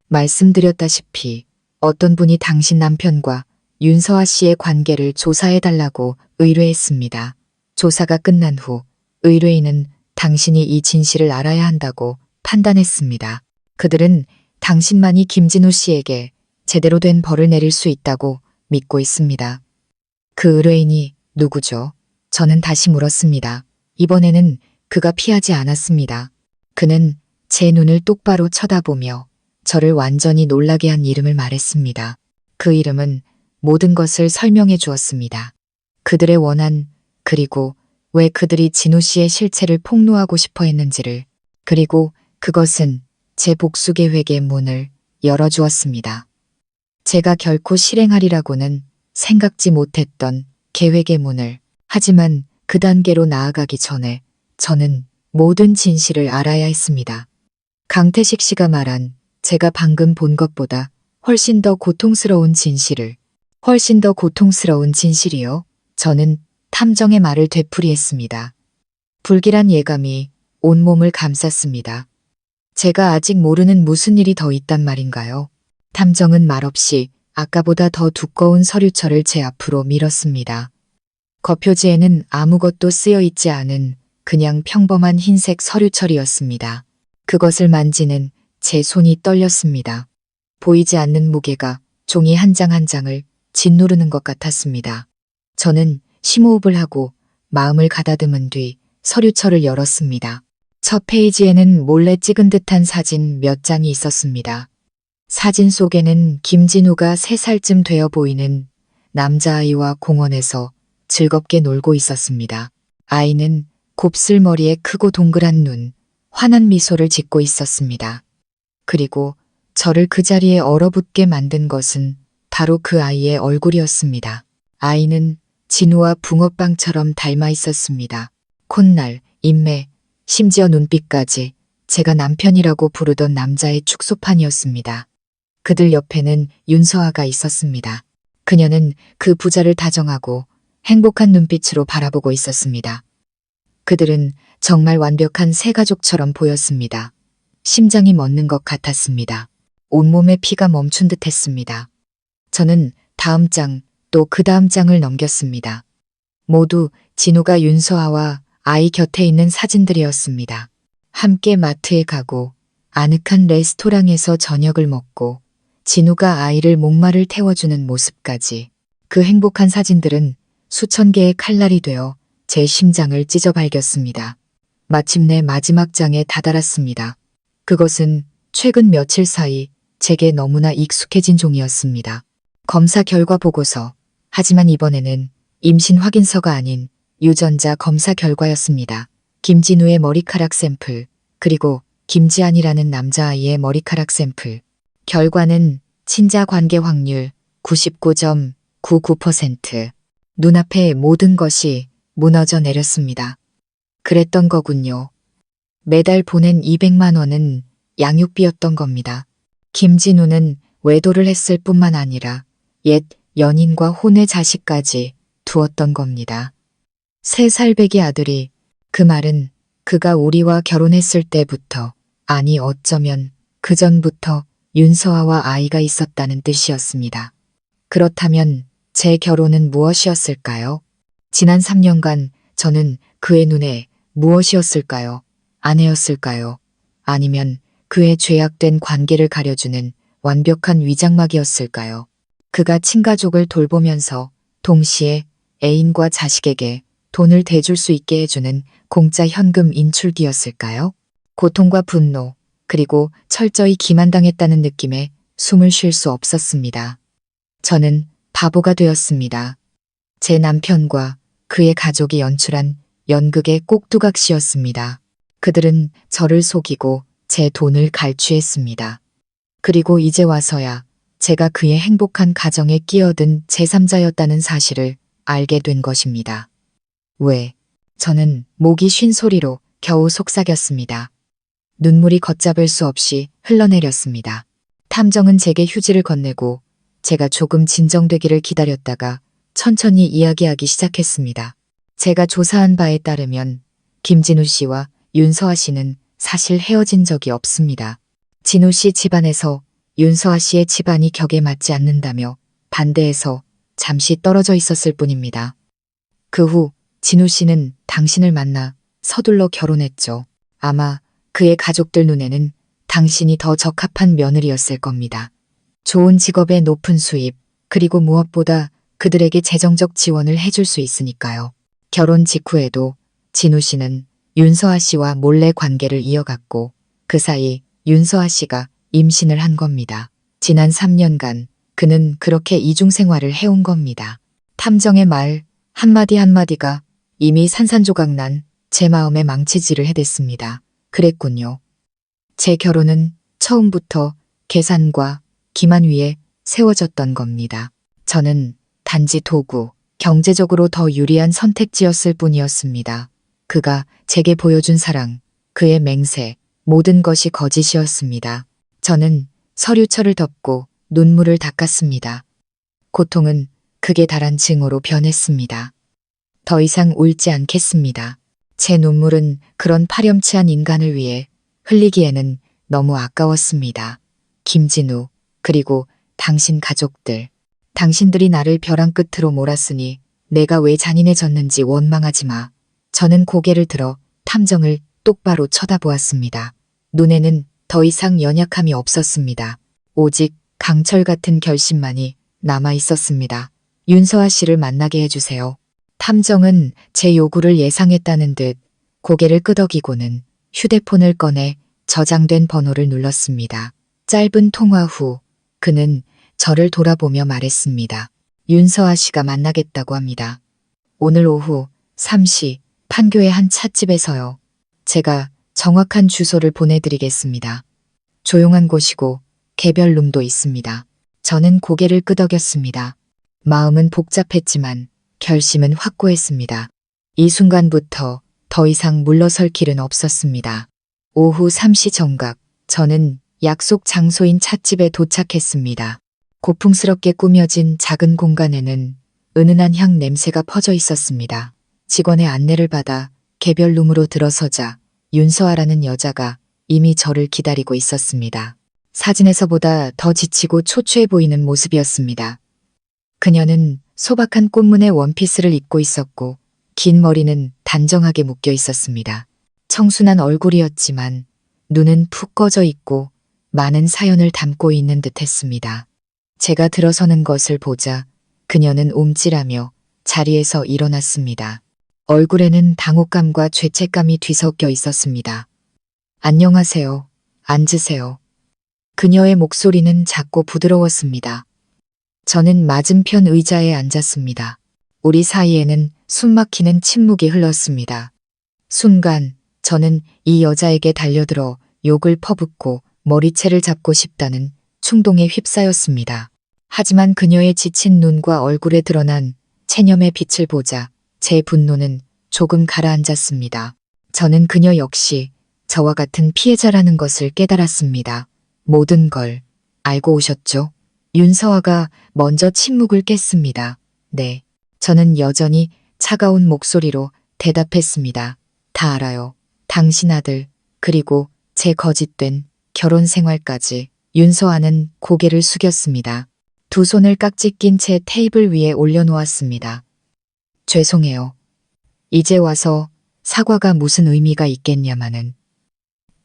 말씀드렸다시피 어떤 분이 당신 남편과 윤서아 씨의 관계를 조사해달라고 의뢰했습니다. 조사가 끝난 후 의뢰인은 당신이 이 진실을 알아야 한다고 판단했습니다. 그들은 당신만이 김진우 씨에게 제대로 된 벌을 내릴 수 있다고 믿고 있습니다. 그 의뢰인이 누구죠? 저는 다시 물었습니다. 이번에는 그가 피하지 않았습니다. 그는 제 눈을 똑바로 쳐다보며 저를 완전히 놀라게 한 이름을 말했습니다. 그 이름은 모든 것을 설명해 주었습니다. 그들의 원한, 그리고 왜 그들이 진우 씨의 실체를 폭로하고 싶어 했는지를, 그리고 그것은 제 복수 계획의 문을 열어주었습니다. 제가 결코 실행하리라고는 생각지 못했던 계획의 문을, 하지만 그 단계로 나아가기 전에 저는 모든 진실을 알아야 했습니다. 강태식 씨가 말한 제가 방금 본 것보다 훨씬 더 고통스러운 진실을, 훨씬 더 고통스러운 진실이요. 저는 탐정의 말을 되풀이했습니다. 불길한 예감이 온몸을 감쌌습니다. 제가 아직 모르는 무슨 일이 더 있단 말인가요? 탐정은 말없이 아까보다 더 두꺼운 서류철을 제 앞으로 밀었습니다. 겉표지에는 아무것도 쓰여 있지 않은 그냥 평범한 흰색 서류철이었습니다. 그것을 만지는 제 손이 떨렸습니다. 보이지 않는 무게가 종이 한 장 한 장을 짓누르는 것 같았습니다. 저는 심호흡을 하고 마음을 가다듬은 뒤 서류철을 열었습니다. 첫 페이지에는 몰래 찍은 듯한 사진 몇 장이 있었습니다. 사진 속에는 김진우가 3살쯤 되어 보이는 남자아이와 공원에서 즐겁게 놀고 있었습니다. 아이는 곱슬머리에 크고 동그란 눈, 환한 미소를 짓고 있었습니다. 그리고 저를 그 자리에 얼어붙게 만든 것은 바로 그 아이의 얼굴이었습니다. 아이는 진우와 붕어빵처럼 닮아 있었습니다. 콧날, 인매, 심지어 눈빛까지 제가 남편이라고 부르던 남자의 축소판이었습니다. 그들 옆에는 윤서아가 있었습니다. 그녀는 그 부자를 다정하고 행복한 눈빛으로 바라보고 있었습니다. 그들은 정말 완벽한 새 가족처럼 보였습니다. 심장이 멎는 것 같았습니다. 온몸에 피가 멈춘 듯 했습니다. 저는 다음 장, 또 그 다음 장을 넘겼습니다. 모두 진우가 윤서아와 아이 곁에 있는 사진들이었습니다. 함께 마트에 가고 아늑한 레스토랑에서 저녁을 먹고 진우가 아이를 목마를 태워주는 모습까지. 그 행복한 사진들은 수천 개의 칼날이 되어 제 심장을 찢어발겼습니다. 마침내 마지막 장에 다다랐습니다. 그것은 최근 며칠 사이 제게 너무나 익숙해진 종이었습니다. 검사 결과 보고서, 하지만 이번에는 임신 확인서가 아닌 유전자 검사 결과였습니다. 김진우의 머리카락 샘플, 그리고 김지안이라는 남자아이의 머리카락 샘플. 결과는 친자 관계 확률 99.99%. 눈앞에 모든 것이 무너져 내렸습니다. 그랬던 거군요. 매달 보낸 200만 원은 양육비였던 겁니다. 김진우는 외도를 했을 뿐만 아니라 옛 연인과 혼외 자식까지 두었던 겁니다. 3살 배기 아들이, 그 말은 그가 우리와 결혼했을 때부터, 아니 어쩌면 그 전부터 윤서아와 아이가 있었다는 뜻이었습니다. 그렇다면 제 결혼은 무엇이었을까요? 지난 3년간 저는 그의 눈에 무엇이었을까요? 아내였을까요? 아니면 그의 죄악된 관계를 가려주는 완벽한 위장막이었을까요? 그가 친가족을 돌보면서 동시에 애인과 자식에게 돈을 대줄 수 있게 해주는 공짜 현금 인출기였을까요? 고통과 분노, 그리고 철저히 기만당했다는 느낌에 숨을 쉴 수 없었습니다. 저는 바보가 되었습니다. 제 남편과 그의 가족이 연출한 연극의 꼭두각시였습니다. 그들은 저를 속이고 제 돈을 갈취했습니다. 그리고 이제 와서야 제가 그의 행복한 가정에 끼어든 제3자였다는 사실을 알게 된 것입니다. 왜? 저는 목이 쉰 소리로 겨우 속삭였습니다. 눈물이 걷잡을 수 없이 흘러내렸습니다. 탐정은 제게 휴지를 건네고 제가 조금 진정되기를 기다렸다가 천천히 이야기하기 시작했습니다. 제가 조사한 바에 따르면 김진우 씨와 윤서아 씨는 사실 헤어진 적이 없습니다. 진우 씨 집안에서 윤서아 씨의 집안이 격에 맞지 않는다며 반대해서 잠시 떨어져 있었을 뿐입니다. 그 후 진우 씨는 당신을 만나 서둘러 결혼했죠. 아마 그의 가족들 눈에는 당신이 더 적합한 며느리였을 겁니다. 좋은 직업에 높은 수입, 그리고 무엇보다 그들에게 재정적 지원을 해줄 수 있으니까요. 결혼 직후에도 진우 씨는 윤서아 씨와 몰래 관계를 이어갔고 그 사이 윤서아 씨가 임신을 한 겁니다. 지난 3년간 그는 그렇게 이중생활을 해온 겁니다. 탐정의 말 한마디 한마디가 이미 산산조각난 제 마음에 망치질을 해댔습니다. 그랬군요. 제 결혼은 처음부터 계산과 기만 위에 세워졌던 겁니다. 저는 단지 도구, 경제적으로 더 유리한 선택지였을 뿐이었습니다. 그가 제게 보여준 사랑, 그의 맹세, 모든 것이 거짓이었습니다. 저는 서류철을 덮고 눈물을 닦았습니다. 고통은 극에 달한 증오로 변했습니다. 더 이상 울지 않겠습니다. 제 눈물은 그런 파렴치한 인간을 위해 흘리기에는 너무 아까웠습니다. 김진우, 그리고 당신 가족들. 당신들이 나를 벼랑 끝으로 몰았으니 내가 왜 잔인해졌는지 원망하지 마. 저는 고개를 들어 탐정을 똑바로 쳐다보았습니다. 눈에는 더 이상 연약함이 없었습니다. 오직 강철 같은 결심만이 남아 있었습니다. 윤서아 씨를 만나게 해주세요. 탐정은 제 요구를 예상했다는 듯 고개를 끄덕이고는 휴대폰을 꺼내 저장된 번호를 눌렀습니다. 짧은 통화 후 그는 저를 돌아보며 말했습니다. 윤서아 씨가 만나겠다고 합니다. 오늘 오후 3시 판교의 한 찻집에서요. 제가 정확한 주소를 보내드리겠습니다. 조용한 곳이고 개별 룸도 있습니다. 저는 고개를 끄덕였습니다. 마음은 복잡했지만 결심은 확고했습니다. 이 순간부터 더 이상 물러설 길은 없었습니다. 오후 3시 정각, 저는 약속 장소인 찻집에 도착했습니다. 고풍스럽게 꾸며진 작은 공간에는 은은한 향 냄새가 퍼져 있었습니다. 직원의 안내를 받아 개별 룸으로 들어서자 윤서아라는 여자가 이미 저를 기다리고 있었습니다. 사진에서보다 더 지치고 초췌해 보이는 모습이었습니다. 그녀는 소박한 꽃무늬 원피스를 입고 있었고 긴 머리는 단정하게 묶여 있었습니다. 청순한 얼굴이었지만 눈은 푹 꺼져 있고 많은 사연을 담고 있는 듯했습니다. 제가 들어서는 것을 보자 그녀는 움찔하며 자리에서 일어났습니다. 얼굴에는 당혹감과 죄책감이 뒤섞여 있었습니다. 안녕하세요. 앉으세요. 그녀의 목소리는 작고 부드러웠습니다. 저는 맞은편 의자에 앉았습니다. 우리 사이에는 숨막히는 침묵이 흘렀습니다. 순간 저는 이 여자에게 달려들어 욕을 퍼붓고 머리채를 잡고 싶다는 충동에 휩싸였습니다. 하지만 그녀의 지친 눈과 얼굴에 드러난 체념의 빛을 보자 제 분노는 조금 가라앉았습니다. 저는 그녀 역시 저와 같은 피해자라는 것을 깨달았습니다. 모든 걸 알고 오셨죠? 윤서아가 먼저 침묵을 깼습니다. 네. 저는 여전히 차가운 목소리로 대답했습니다. 다 알아요. 당신 아들, 그리고 제 거짓된 결혼 생활까지. 윤서아는 고개를 숙였습니다. 두 손을 깍지 낀 채 테이블 위에 올려놓았습니다. 죄송해요. 이제 와서 사과가 무슨 의미가 있겠냐마는.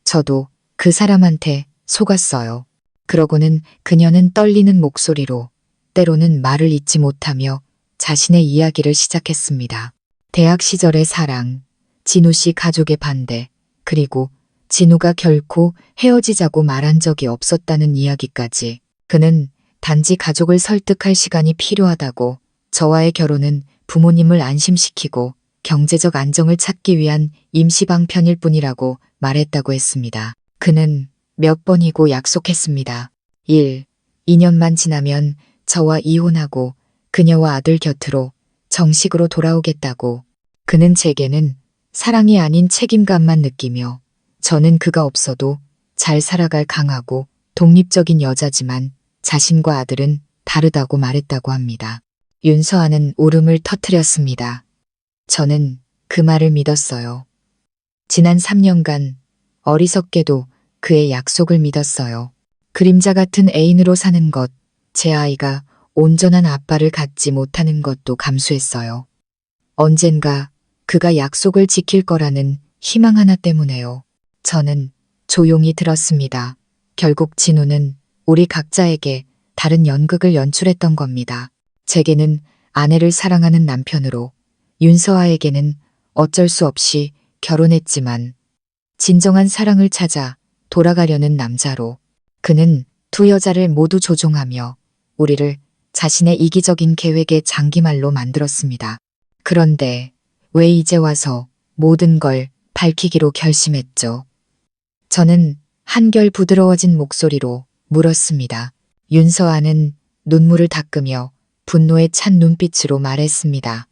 저도 그 사람한테 속았어요. 그러고는 그녀는 떨리는 목소리로 때로는 말을 잇지 못하며 자신의 이야기를 시작했습니다. 대학 시절의 사랑, 진우 씨 가족의 반대, 그리고 진우가 결코 헤어지자고 말한 적이 없었다는 이야기까지. 그는 단지 가족을 설득할 시간이 필요하다고, 저와의 결혼은 부모님을 안심시키고 경제적 안정을 찾기 위한 임시방편일 뿐이라고 말했다고 했습니다. 그는 몇 번이고 약속했습니다. 1. 2년만 지나면 저와 이혼하고 그녀와 아들 곁으로 정식으로 돌아오겠다고. 그는 제게는 사랑이 아닌 책임감만 느끼며, 저는 그가 없어도 잘 살아갈 강하고 독립적인 여자지만 자신과 아들은 다르다고 말했다고 합니다. 윤서아는 울음을 터뜨렸습니다. 저는 그 말을 믿었어요. 지난 3년간 어리석게도 그의 약속을 믿었어요. 그림자 같은 애인으로 사는 것, 제 아이가 온전한 아빠를 갖지 못하는 것도 감수했어요. 언젠가 그가 약속을 지킬 거라는 희망 하나 때문에요. 저는 조용히 들었습니다. 결국 진우는 우리 각자에게 다른 연극을 연출했던 겁니다. 제게는 아내를 사랑하는 남편으로, 윤서아에게는 어쩔 수 없이 결혼했지만 진정한 사랑을 찾아 돌아가려는 남자로. 그는 두 여자를 모두 조종하며 우리를 자신의 이기적인 계획의 장기말로 만들었습니다. 그런데 왜 이제 와서 모든 걸 밝히기로 결심했죠? 저는 한결 부드러워진 목소리로 물었습니다. 윤서아는 눈물을 닦으며 분노에 찬 눈빛으로 말했습니다.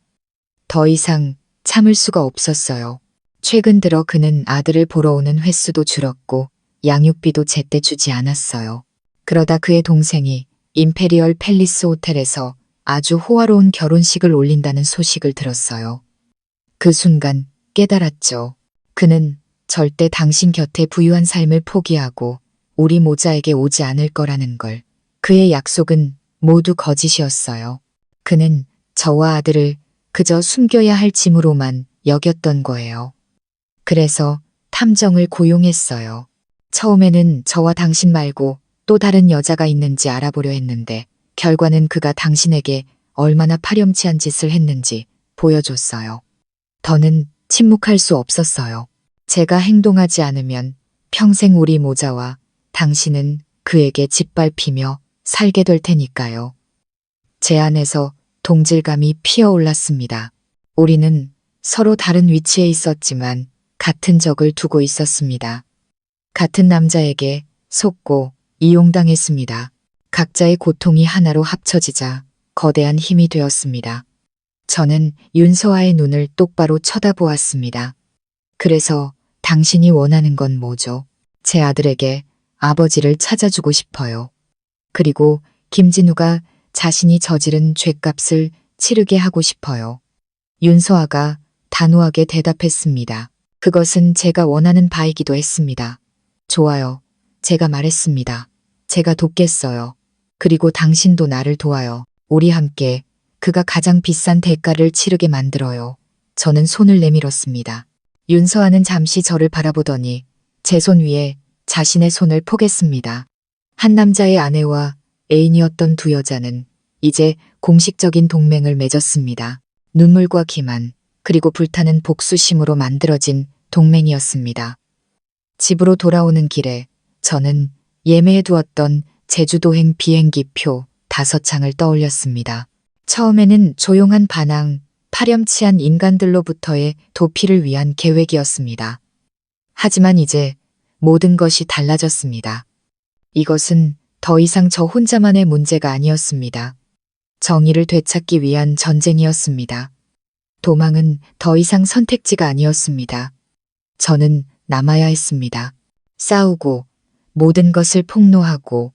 더 이상 참을 수가 없었어요. 최근 들어 그는 아들을 보러 오는 횟수도 줄었고 양육비도 제때 주지 않았어요. 그러다 그의 동생이 임페리얼 팰리스 호텔에서 아주 호화로운 결혼식을 올린다는 소식을 들었어요. 그 순간 깨달았죠. 그는 절대 당신 곁에 부유한 삶을 포기하고 우리 모자에게 오지 않을 거라는 걸. 그의 약속은 모두 거짓이었어요. 그는 저와 아들을 그저 숨겨야 할 짐으로만 여겼던 거예요. 그래서 탐정을 고용했어요. 처음에는 저와 당신 말고 또 다른 여자가 있는지 알아보려 했는데 결과는 그가 당신에게 얼마나 파렴치한 짓을 했는지 보여줬어요. 더는 침묵할 수 없었어요. 제가 행동하지 않으면 평생 우리 모자와 당신은 그에게 짓밟히며 살게 될 테니까요. 제 안에서 동질감이 피어올랐습니다. 우리는 서로 다른 위치에 있었지만 같은 적을 두고 있었습니다. 같은 남자에게 속고 이용당했습니다. 각자의 고통이 하나로 합쳐지자 거대한 힘이 되었습니다. 저는 윤서아의 눈을 똑바로 쳐다보았습니다. 그래서 당신이 원하는 건 뭐죠? 제 아들에게 아버지를 찾아주고 싶어요. 그리고 김진우가 자신이 저지른 죗값을 치르게 하고 싶어요. 윤서아가 단호하게 대답했습니다. 그것은 제가 원하는 바이기도 했습니다. 좋아요. 제가 말했습니다. 제가 돕겠어요. 그리고 당신도 나를 도와요. 우리 함께 그가 가장 비싼 대가를 치르게 만들어요. 저는 손을 내밀었습니다. 윤서아는 잠시 저를 바라보더니 제 손 위에 자신의 손을 포겠습니다. 한 남자의 아내와 애인이었던 두 여자는 이제 공식적인 동맹을 맺었습니다. 눈물과 기만, 그리고 불타는 복수심으로 만들어진 동맹이었습니다. 집으로 돌아오는 길에 저는 예매해두었던 제주도행 비행기표 5장을 떠올렸습니다. 처음에는 조용한 반항, 파렴치한 인간들로부터의 도피를 위한 계획이었습니다. 하지만 이제 모든 것이 달라졌습니다. 이것은 더 이상 저 혼자만의 문제가 아니었습니다. 정의를 되찾기 위한 전쟁이었습니다. 도망은 더 이상 선택지가 아니었습니다. 저는 남아야 했습니다. 싸우고 모든 것을 폭로하고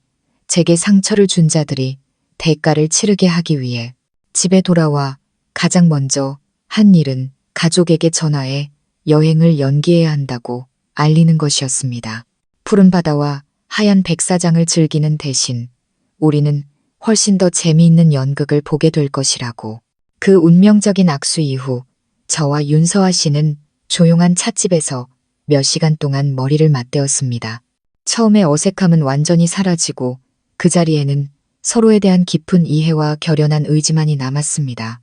제게 상처를 준 자들이 대가를 치르게 하기 위해 집에 돌아와 가장 먼저 한 일은 가족에게 전화해 여행을 연기해야 한다고 알리는 것이었습니다. 푸른 바다와 하얀 백사장을 즐기는 대신 우리는 훨씬 더 재미있는 연극을 보게 될 것이라고. 그 운명적인 악수 이후 저와 윤서아 씨는 조용한 찻집에서 몇 시간 동안 머리를 맞대었습니다. 처음에 어색함은 완전히 사라지고 그 자리에는 서로에 대한 깊은 이해와 결연한 의지만이 남았습니다.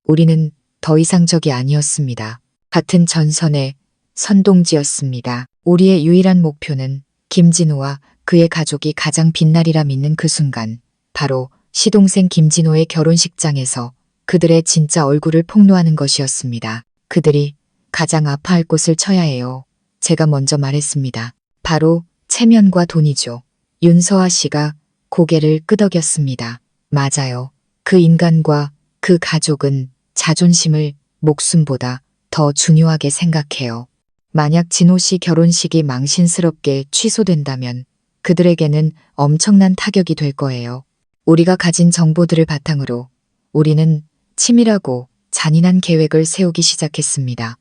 우리는 더 이상 적이 아니었습니다. 같은 전선의 선동지였습니다. 우리의 유일한 목표는 김진우와 그의 가족이 가장 빛나리라 믿는 그 순간, 바로 시동생 김진호의 결혼식장에서 그들의 진짜 얼굴을 폭로하는 것이었습니다. 그들이 가장 아파할 곳을 쳐야 해요. 제가 먼저 말했습니다. 바로 체면과 돈이죠. 윤서아 씨가 고개를 끄덕였습니다. 맞아요. 그 인간과 그 가족은 자존심을 목숨보다 더 중요하게 생각해요. 만약 진호 씨 결혼식이 망신스럽게 취소된다면 그들에게는 엄청난 타격이 될 거예요. 우리가 가진 정보들을 바탕으로 우리는 치밀하고 잔인한 계획을 세우기 시작했습니다.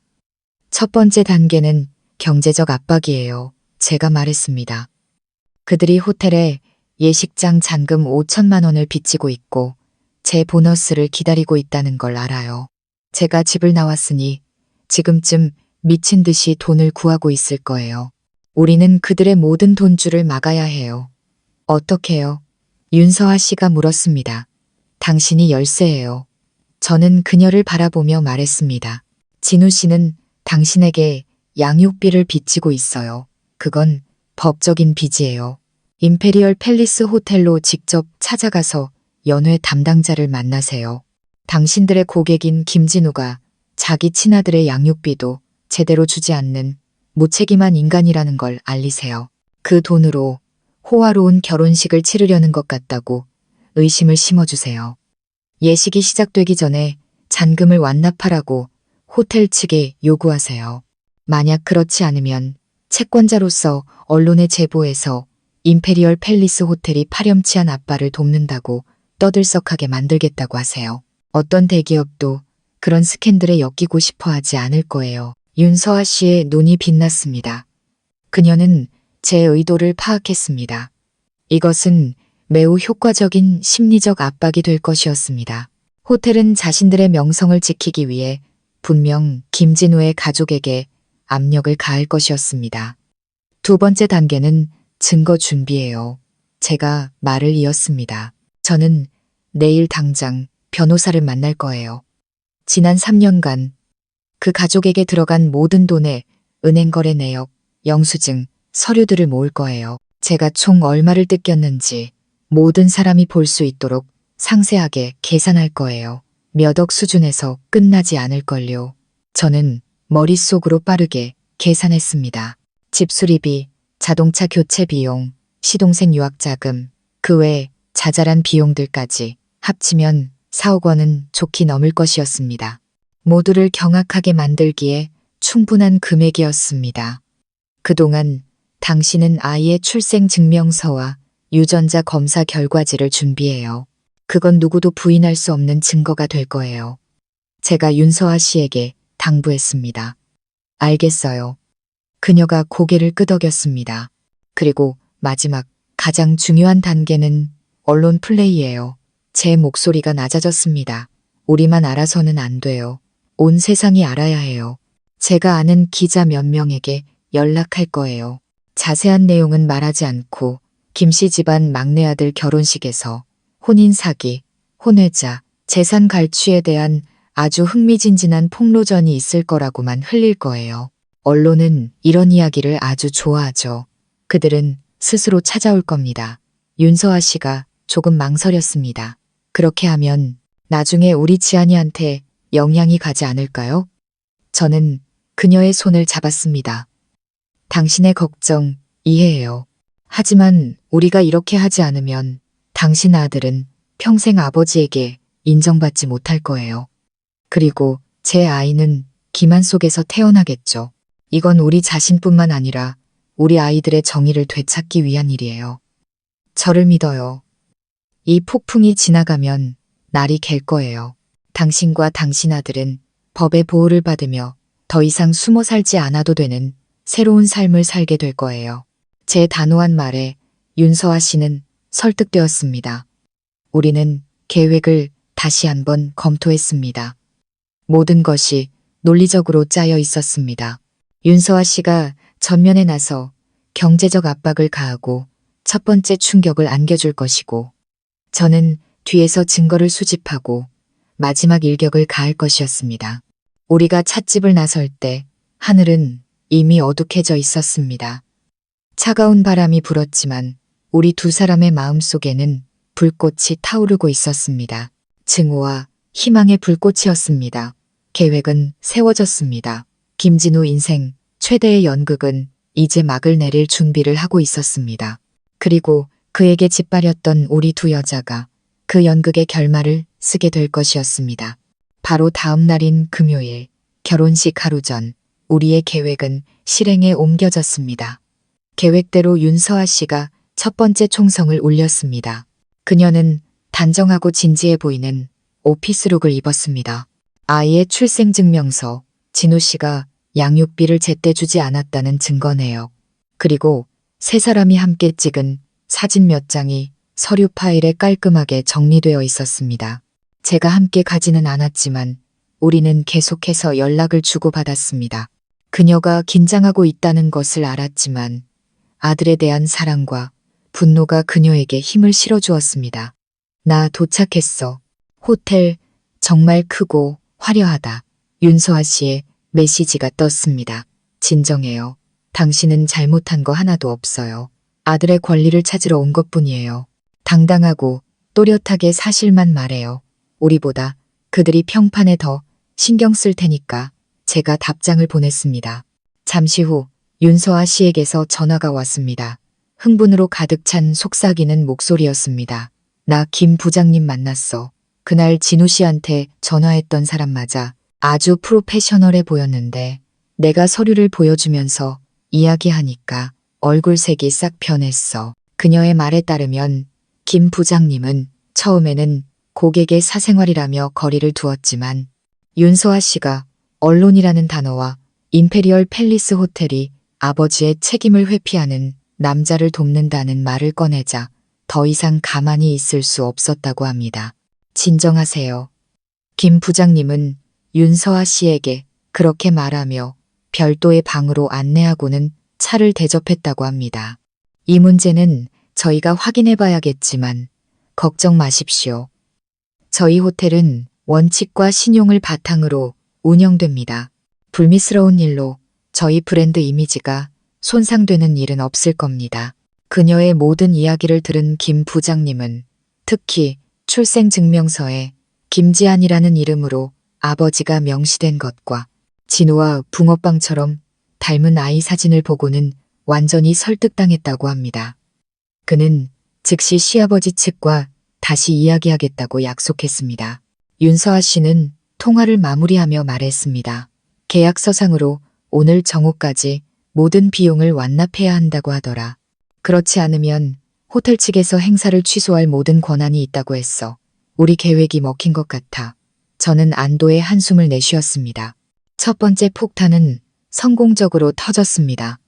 첫 번째 단계는 경제적 압박이에요. 제가 말했습니다. 그들이 호텔에 예식장 잔금 5천만 원을 빚지고 있고 제 보너스를 기다리고 있다는 걸 알아요. 제가 집을 나왔으니 지금쯤 미친 듯이 돈을 구하고 있을 거예요. 우리는 그들의 모든 돈줄을 막아야 해요. 어떻게요? 윤서아 씨가 물었습니다. 당신이 열쇠예요. 저는 그녀를 바라보며 말했습니다. 진우 씨는 당신에게 양육비를 빚지고 있어요. 그건 법적인 빚이에요. 임페리얼 팰리스 호텔로 직접 찾아가서 연회 담당자를 만나세요. 당신들의 고객인 김진우가 자기 친아들의 양육비도 제대로 주지 않는 무책임한 인간이라는 걸 알리세요. 그 돈으로 호화로운 결혼식을 치르려는 것 같다고 의심을 심어주세요. 예식이 시작되기 전에 잔금을 완납하라고 호텔 측에 요구하세요. 만약 그렇지 않으면 채권자로서 언론에 제보해서 임페리얼 팰리스 호텔이 파렴치한 아빠를 돕는다고 떠들썩하게 만들겠다고 하세요. 어떤 대기업도 그런 스캔들에 엮이고 싶어 하지 않을 거예요. 윤서아 씨의 눈이 빛났습니다. 그녀는 제 의도를 파악했습니다. 이것은 매우 효과적인 심리적 압박이 될 것이었습니다. 호텔은 자신들의 명성을 지키기 위해 분명 김진우의 가족에게 압력을 가할 것이었습니다. 두 번째 단계는 증거 준비예요. 제가 말을 이었습니다. 저는 내일 당장 변호사를 만날 거예요. 지난 3년간 그 가족에게 들어간 모든 돈의 은행거래 내역, 영수증, 서류들을 모을 거예요. 제가 총 얼마를 뜯겼는지 모든 사람이 볼 수 있도록 상세하게 계산할 거예요. 몇 억 수준에서 끝나지 않을걸요. 저는 머릿속으로 빠르게 계산했습니다. 집 수리비, 자동차 교체 비용, 시동생 유학 자금, 그 외 자잘한 비용들까지 합치면 4억 원은 좋게 넘을 것이었습니다. 모두를 경악하게 만들기에 충분한 금액이었습니다. 그동안 당신은 아이의 출생 증명서와 유전자 검사 결과지를 준비해요. 그건 누구도 부인할 수 없는 증거가 될 거예요. 제가 윤서아 씨에게 당부했습니다. 알겠어요. 그녀가 고개를 끄덕였습니다. 그리고 마지막 가장 중요한 단계는 언론 플레이예요. 제 목소리가 낮아졌습니다. 우리만 알아서는 안 돼요. 온 세상이 알아야 해요. 제가 아는 기자 몇 명에게 연락할 거예요. 자세한 내용은 말하지 않고 김씨 집안 막내 아들 결혼식에서 혼인 사기, 혼외자, 재산 갈취에 대한 아주 흥미진진한 폭로전이 있을 거라고만 흘릴 거예요. 언론은 이런 이야기를 아주 좋아하죠. 그들은 스스로 찾아올 겁니다. 윤서아 씨가 조금 망설였습니다. 그렇게 하면 나중에 우리 지안이한테 영향이 가지 않을까요? 저는 그녀의 손을 잡았습니다. 당신의 걱정 이해해요. 하지만 우리가 이렇게 하지 않으면 당신 아들은 평생 아버지에게 인정받지 못할 거예요. 그리고 제 아이는 기만 속에서 태어나겠죠. 이건 우리 자신뿐만 아니라 우리 아이들의 정의를 되찾기 위한 일이에요. 저를 믿어요. 이 폭풍이 지나가면 날이 갤 거예요. 당신과 당신 아들은 법의 보호를 받으며 더 이상 숨어 살지 않아도 되는 새로운 삶을 살게 될 거예요. 제 단호한 말에 윤서아 씨는 설득되었습니다. 우리는 계획을 다시 한번 검토했습니다. 모든 것이 논리적으로 짜여 있었습니다. 윤서아 씨가 전면에 나서 경제적 압박을 가하고 첫 번째 충격을 안겨줄 것이고, 저는 뒤에서 증거를 수집하고 마지막 일격을 가할 것이었습니다. 우리가 찻집을 나설 때 하늘은 이미 어둑해져 있었습니다. 차가운 바람이 불었지만 우리 두 사람의 마음속에는 불꽃이 타오르고 있었습니다. 증오와 희망의 불꽃이었습니다. 계획은 세워졌습니다. 김진우 인생 최대의 연극은 이제 막을 내릴 준비를 하고 있었습니다. 그리고 그에게 짓밟렸던 우리 두 여자가 그 연극의 결말을 쓰게 될 것이었습니다. 바로 다음 날인 금요일, 결혼식 하루 전, 우리의 계획은 실행에 옮겨졌습니다. 계획대로 윤서아 씨가 첫 번째 총성을 울렸습니다. 그녀는 단정하고 진지해 보이는 오피스룩을 입었습니다. 아이의 출생증명서, 진우 씨가 양육비를 제때 주지 않았다는 증거 내역, 그리고 세 사람이 함께 찍은 사진 몇 장이 서류 파일에 깔끔하게 정리되어 있었습니다. 제가 함께 가지는 않았지만 우리는 계속해서 연락을 주고받았습니다. 그녀가 긴장하고 있다는 것을 알았지만 아들에 대한 사랑과 분노가 그녀에게 힘을 실어주었습니다. 나 도착했어. 호텔 정말 크고 화려하다. 윤서아 씨의 메시지가 떴습니다. 진정해요. 당신은 잘못한 거 하나도 없어요. 아들의 권리를 찾으러 온 것뿐이에요. 당당하고 또렷하게 사실만 말해요. 우리보다 그들이 평판에 더 신경 쓸 테니까. 제가 답장을 보냈습니다. 잠시 후 윤서아 씨에게서 전화가 왔습니다. 흥분으로 가득 찬 속삭이는 목소리였습니다. 나 김 부장님 만났어. 그날 진우 씨한테 전화했던 사람 맞아. 아주 프로페셔널해 보였는데 내가 서류를 보여주면서 이야기하니까 얼굴색이 싹 변했어. 그녀의 말에 따르면 김 부장님은 처음에는 고객의 사생활이라며 거리를 두었지만 윤서아 씨가 언론이라는 단어와 임페리얼 팰리스 호텔이 아버지의 책임을 회피하는 남자를 돕는다는 말을 꺼내자 더 이상 가만히 있을 수 없었다고 합니다. 진정하세요. 김 부장님은 윤서아 씨에게 그렇게 말하며 별도의 방으로 안내하고는 차를 대접했다고 합니다. 이 문제는 저희가 확인해 봐야겠지만 걱정 마십시오. 저희 호텔은 원칙과 신용을 바탕으로 운영됩니다. 불미스러운 일로 저희 브랜드 이미지가 손상되는 일은 없을 겁니다. 그녀의 모든 이야기를 들은 김 부장님은 특히 출생증명서에 김지한이라는 이름으로 아버지가 명시된 것과 진우와 붕어빵처럼 닮은 아이 사진을 보고는 완전히 설득당했다고 합니다. 그는 즉시 시아버지 측과 다시 이야기하겠다고 약속했습니다. 윤서아 씨는 통화를 마무리하며 말했습니다. 계약서상으로 오늘 정오까지 모든 비용을 완납해야 한다고 하더라. 그렇지 않으면 호텔 측에서 행사를 취소할 모든 권한이 있다고 했어. 우리 계획이 먹힌 것 같아. 저는 안도의 한숨을 내쉬었습니다. 첫 번째 폭탄은 성공적으로 터졌습니다.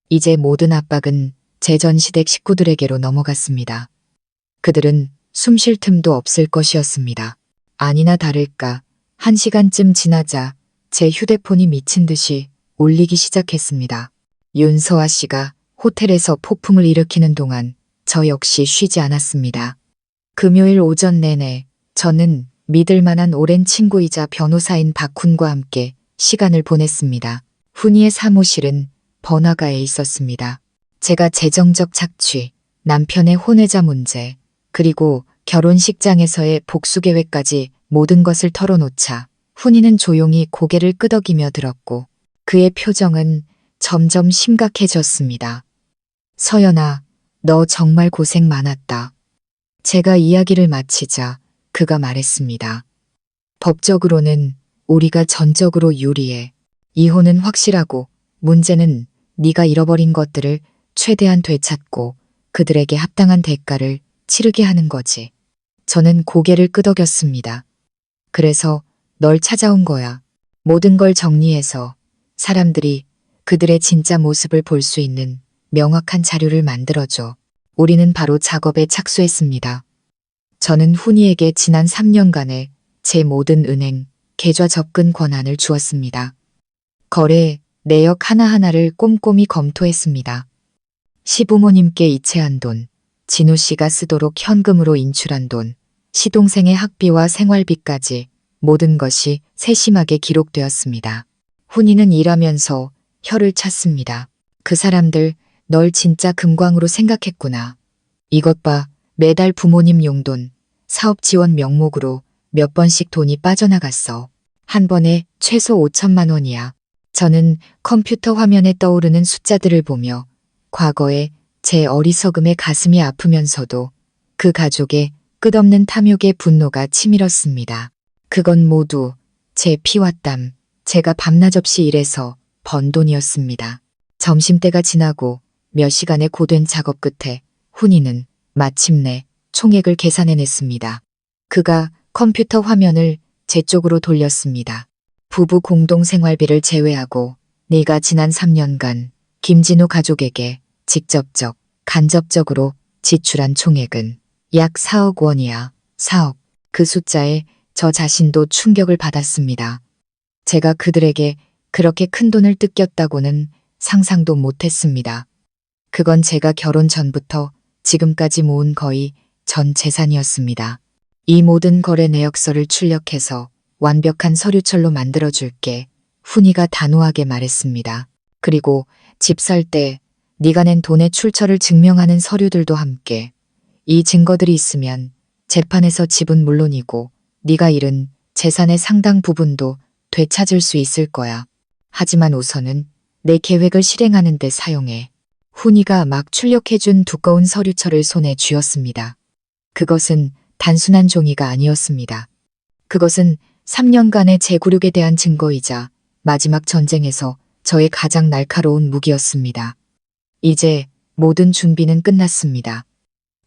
이제 모든 압박은 제전시댁 식구들에게로 넘어갔습니다. 그들은 숨 쉴 틈도 없을 것이었습니다. 아니나 다를까 1시간쯤 지나자 제 휴대폰이 미친 듯이 울리기 시작했습니다. 윤서아 씨가 호텔에서 폭풍을 일으키는 동안 저 역시 쉬지 않았습니다. 금요일 오전 내내 저는 믿을 만한 오랜 친구이자 변호사인 박훈과 함께 시간을 보냈습니다. 훈이의 사무실은 번화가에 있었습니다. 제가 재정적 착취, 남편의 혼외자 문제, 그리고 결혼식장에서의 복수 계획까지 모든 것을 털어놓자 훈이는 조용히 고개를 끄덕이며 들었고 그의 표정은 점점 심각해졌습니다. 서연아, 너 정말 고생 많았다. 제가 이야기를 마치자 그가 말했습니다. 법적으로는 우리가 전적으로 유리해. 이혼은 확실하고 문제는 네가 잃어버린 것들을 최대한 되찾고 그들에게 합당한 대가를 치르게 하는 거지. 저는 고개를 끄덕였습니다. 그래서 널 찾아온 거야. 모든 걸 정리해서 사람들이 그들의 진짜 모습을 볼 수 있는 명확한 자료를 만들어줘. 우리는 바로 작업에 착수했습니다. 저는 훈이에게 지난 3년간의 제 모든 은행, 계좌 접근 권한을 주었습니다. 거래, 내역 하나하나를 꼼꼼히 검토했습니다. 시부모님께 이체한 돈, 진우 씨가 쓰도록 현금으로 인출한 돈, 시동생의 학비와 생활비까지 모든 것이 세심하게 기록되었습니다. 훈이는 일하면서 혀를 찼습니다. 그 사람들 널 진짜 금광으로 생각했구나. 이것 봐, 매달 부모님 용돈, 사업 지원 명목으로 몇 번씩 돈이 빠져나갔어. 한 번에 최소 5천만 원이야. 저는 컴퓨터 화면에 떠오르는 숫자들을 보며 과거에 제 어리석음에 가슴이 아프면서도 그 가족의 끝없는 탐욕의 분노가 치밀었습니다. 그건 모두 제 피와 땀, 제가 밤낮 없이 일해서 번 돈이었습니다. 점심때가 지나고 몇 시간의 고된 작업 끝에 훈이는 마침내 총액을 계산해냈습니다. 그가 컴퓨터 화면을 제 쪽으로 돌렸습니다. 부부 공동생활비를 제외하고 네가 지난 3년간 김진우 가족에게 직접적, 간접적으로 지출한 총액은 약 4억 원이야. 4억. 그 숫자에 저 자신도 충격을 받았습니다. 제가 그들에게 그렇게 큰 돈을 뜯겼다고는 상상도 못했습니다. 그건 제가 결혼 전부터 지금까지 모은 거의 전 재산이었습니다. 이 모든 거래 내역서를 출력해서 완벽한 서류철로 만들어줄게. 훈이가 단호하게 말했습니다. 그리고 집 살 때 네가 낸 돈의 출처를 증명하는 서류들도 함께. 이 증거들이 있으면 재판에서 집은 물론이고 네가 잃은 재산의 상당 부분도 되찾을 수 있을 거야. 하지만 우선은 내 계획을 실행하는 데 사용해. 훈이가 막 출력해준 두꺼운 서류철을 손에 쥐었습니다. 그것은 단순한 종이가 아니었습니다. 그것은 3년간의 제 굴욕에 대한 증거이자 마지막 전쟁에서 저의 가장 날카로운 무기였습니다. 이제 모든 준비는 끝났습니다.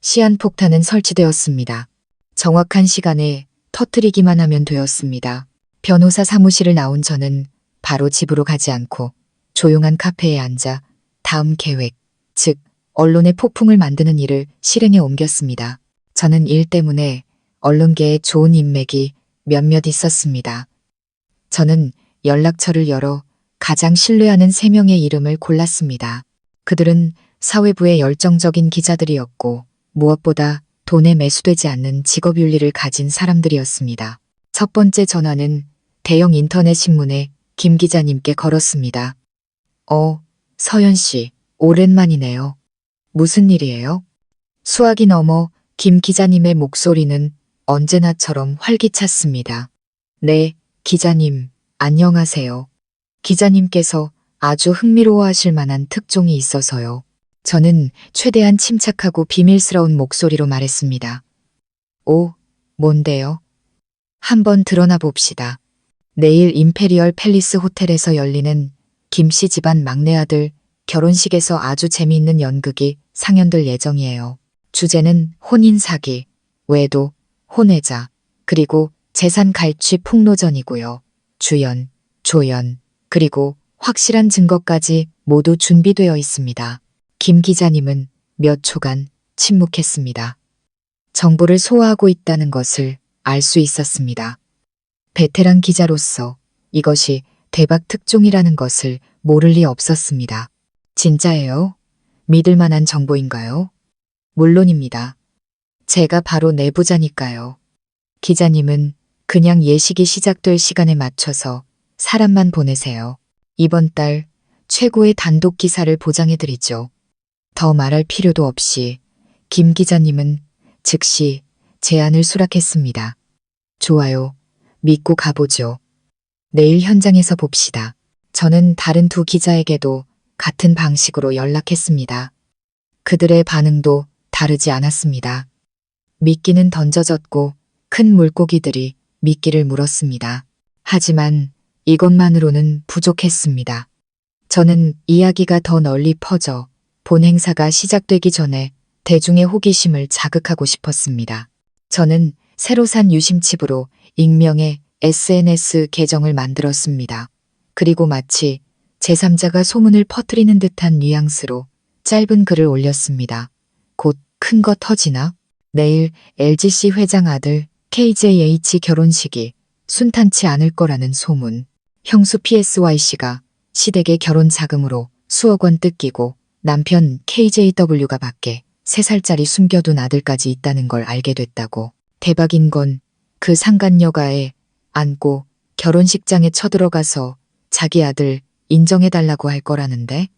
시한폭탄은 설치되었습니다. 정확한 시간에 터뜨리기만 하면 되었습니다. 변호사 사무실을 나온 저는 바로 집으로 가지 않고 조용한 카페에 앉아 다음 계획, 즉 언론의 폭풍을 만드는 일을 실행에 옮겼습니다. 저는 일 때문에 언론계에 좋은 인맥이 몇몇 있었습니다. 저는 연락처를 열어 가장 신뢰하는 3명의 이름을 골랐습니다. 그들은 사회부의 열정적인 기자들이었고 무엇보다 돈에 매수되지 않는 직업윤리를 가진 사람들이었습니다. 첫 번째 전화는 대형 인터넷 신문에 김 기자님께 걸었습니다. 서연 씨, 오랜만이네요. 무슨 일이에요? 수화기 넘어 김 기자님의 목소리는 언제나처럼 활기찼습니다. 네, 기자님, 안녕하세요. 기자님께서 아주 흥미로워하실 만한 특종이 있어서요. 저는 최대한 침착하고 비밀스러운 목소리로 말했습니다. 오, 뭔데요? 한번 드러나 봅시다. 내일 임페리얼 팰리스 호텔에서 열리는 김씨 집안 막내 아들 결혼식에서 아주 재미있는 연극이 상연될 예정이에요. 주제는 혼인 사기, 외도, 혼외자, 그리고 재산 갈취 폭로전이고요. 주연, 조연, 그리고 확실한 증거까지 모두 준비되어 있습니다. 김 기자님은 몇 초간 침묵했습니다. 정보를 소화하고 있다는 것을 알 수 있었습니다. 베테랑 기자로서 이것이 대박 특종이라는 것을 모를 리 없었습니다. 진짜예요? 믿을 만한 정보인가요? 물론입니다. 제가 바로 내부자니까요. 기자님은 그냥 예식이 시작될 시간에 맞춰서 사람만 보내세요. 이번 달 최고의 단독 기사를 보장해드리죠. 더 말할 필요도 없이 김 기자님은 즉시 제안을 수락했습니다. 좋아요. 믿고 가보죠. 내일 현장에서 봅시다. 저는 다른 2 기자에게도 같은 방식으로 연락했습니다. 그들의 반응도 다르지 않았습니다. 미끼는 던져졌고 큰 물고기들이 미끼를 물었습니다. 하지만 이것만으로는 부족했습니다. 저는 이야기가 더 널리 퍼져 본 행사가 시작되기 전에 대중의 호기심을 자극하고 싶었습니다. 저는 새로 산 유심칩으로 익명의 SNS 계정을 만들었습니다. 그리고 마치 제3자가 소문을 퍼뜨리는 듯한 뉘앙스로 짧은 글을 올렸습니다. 곧 큰 거 터지나? 내일 LGC 회장 아들 KJH 결혼식이 순탄치 않을 거라는 소문. 형수 PSYC가 시댁의 결혼 자금으로 수억 원 뜯기고 남편 KJW가 밖에 3살짜리 숨겨둔 아들까지 있다는 걸 알게 됐다고. 대박인 건 그 상간녀가에 안고 결혼식장에 쳐들어가서 자기 아들 인정해달라고 할 거라는데?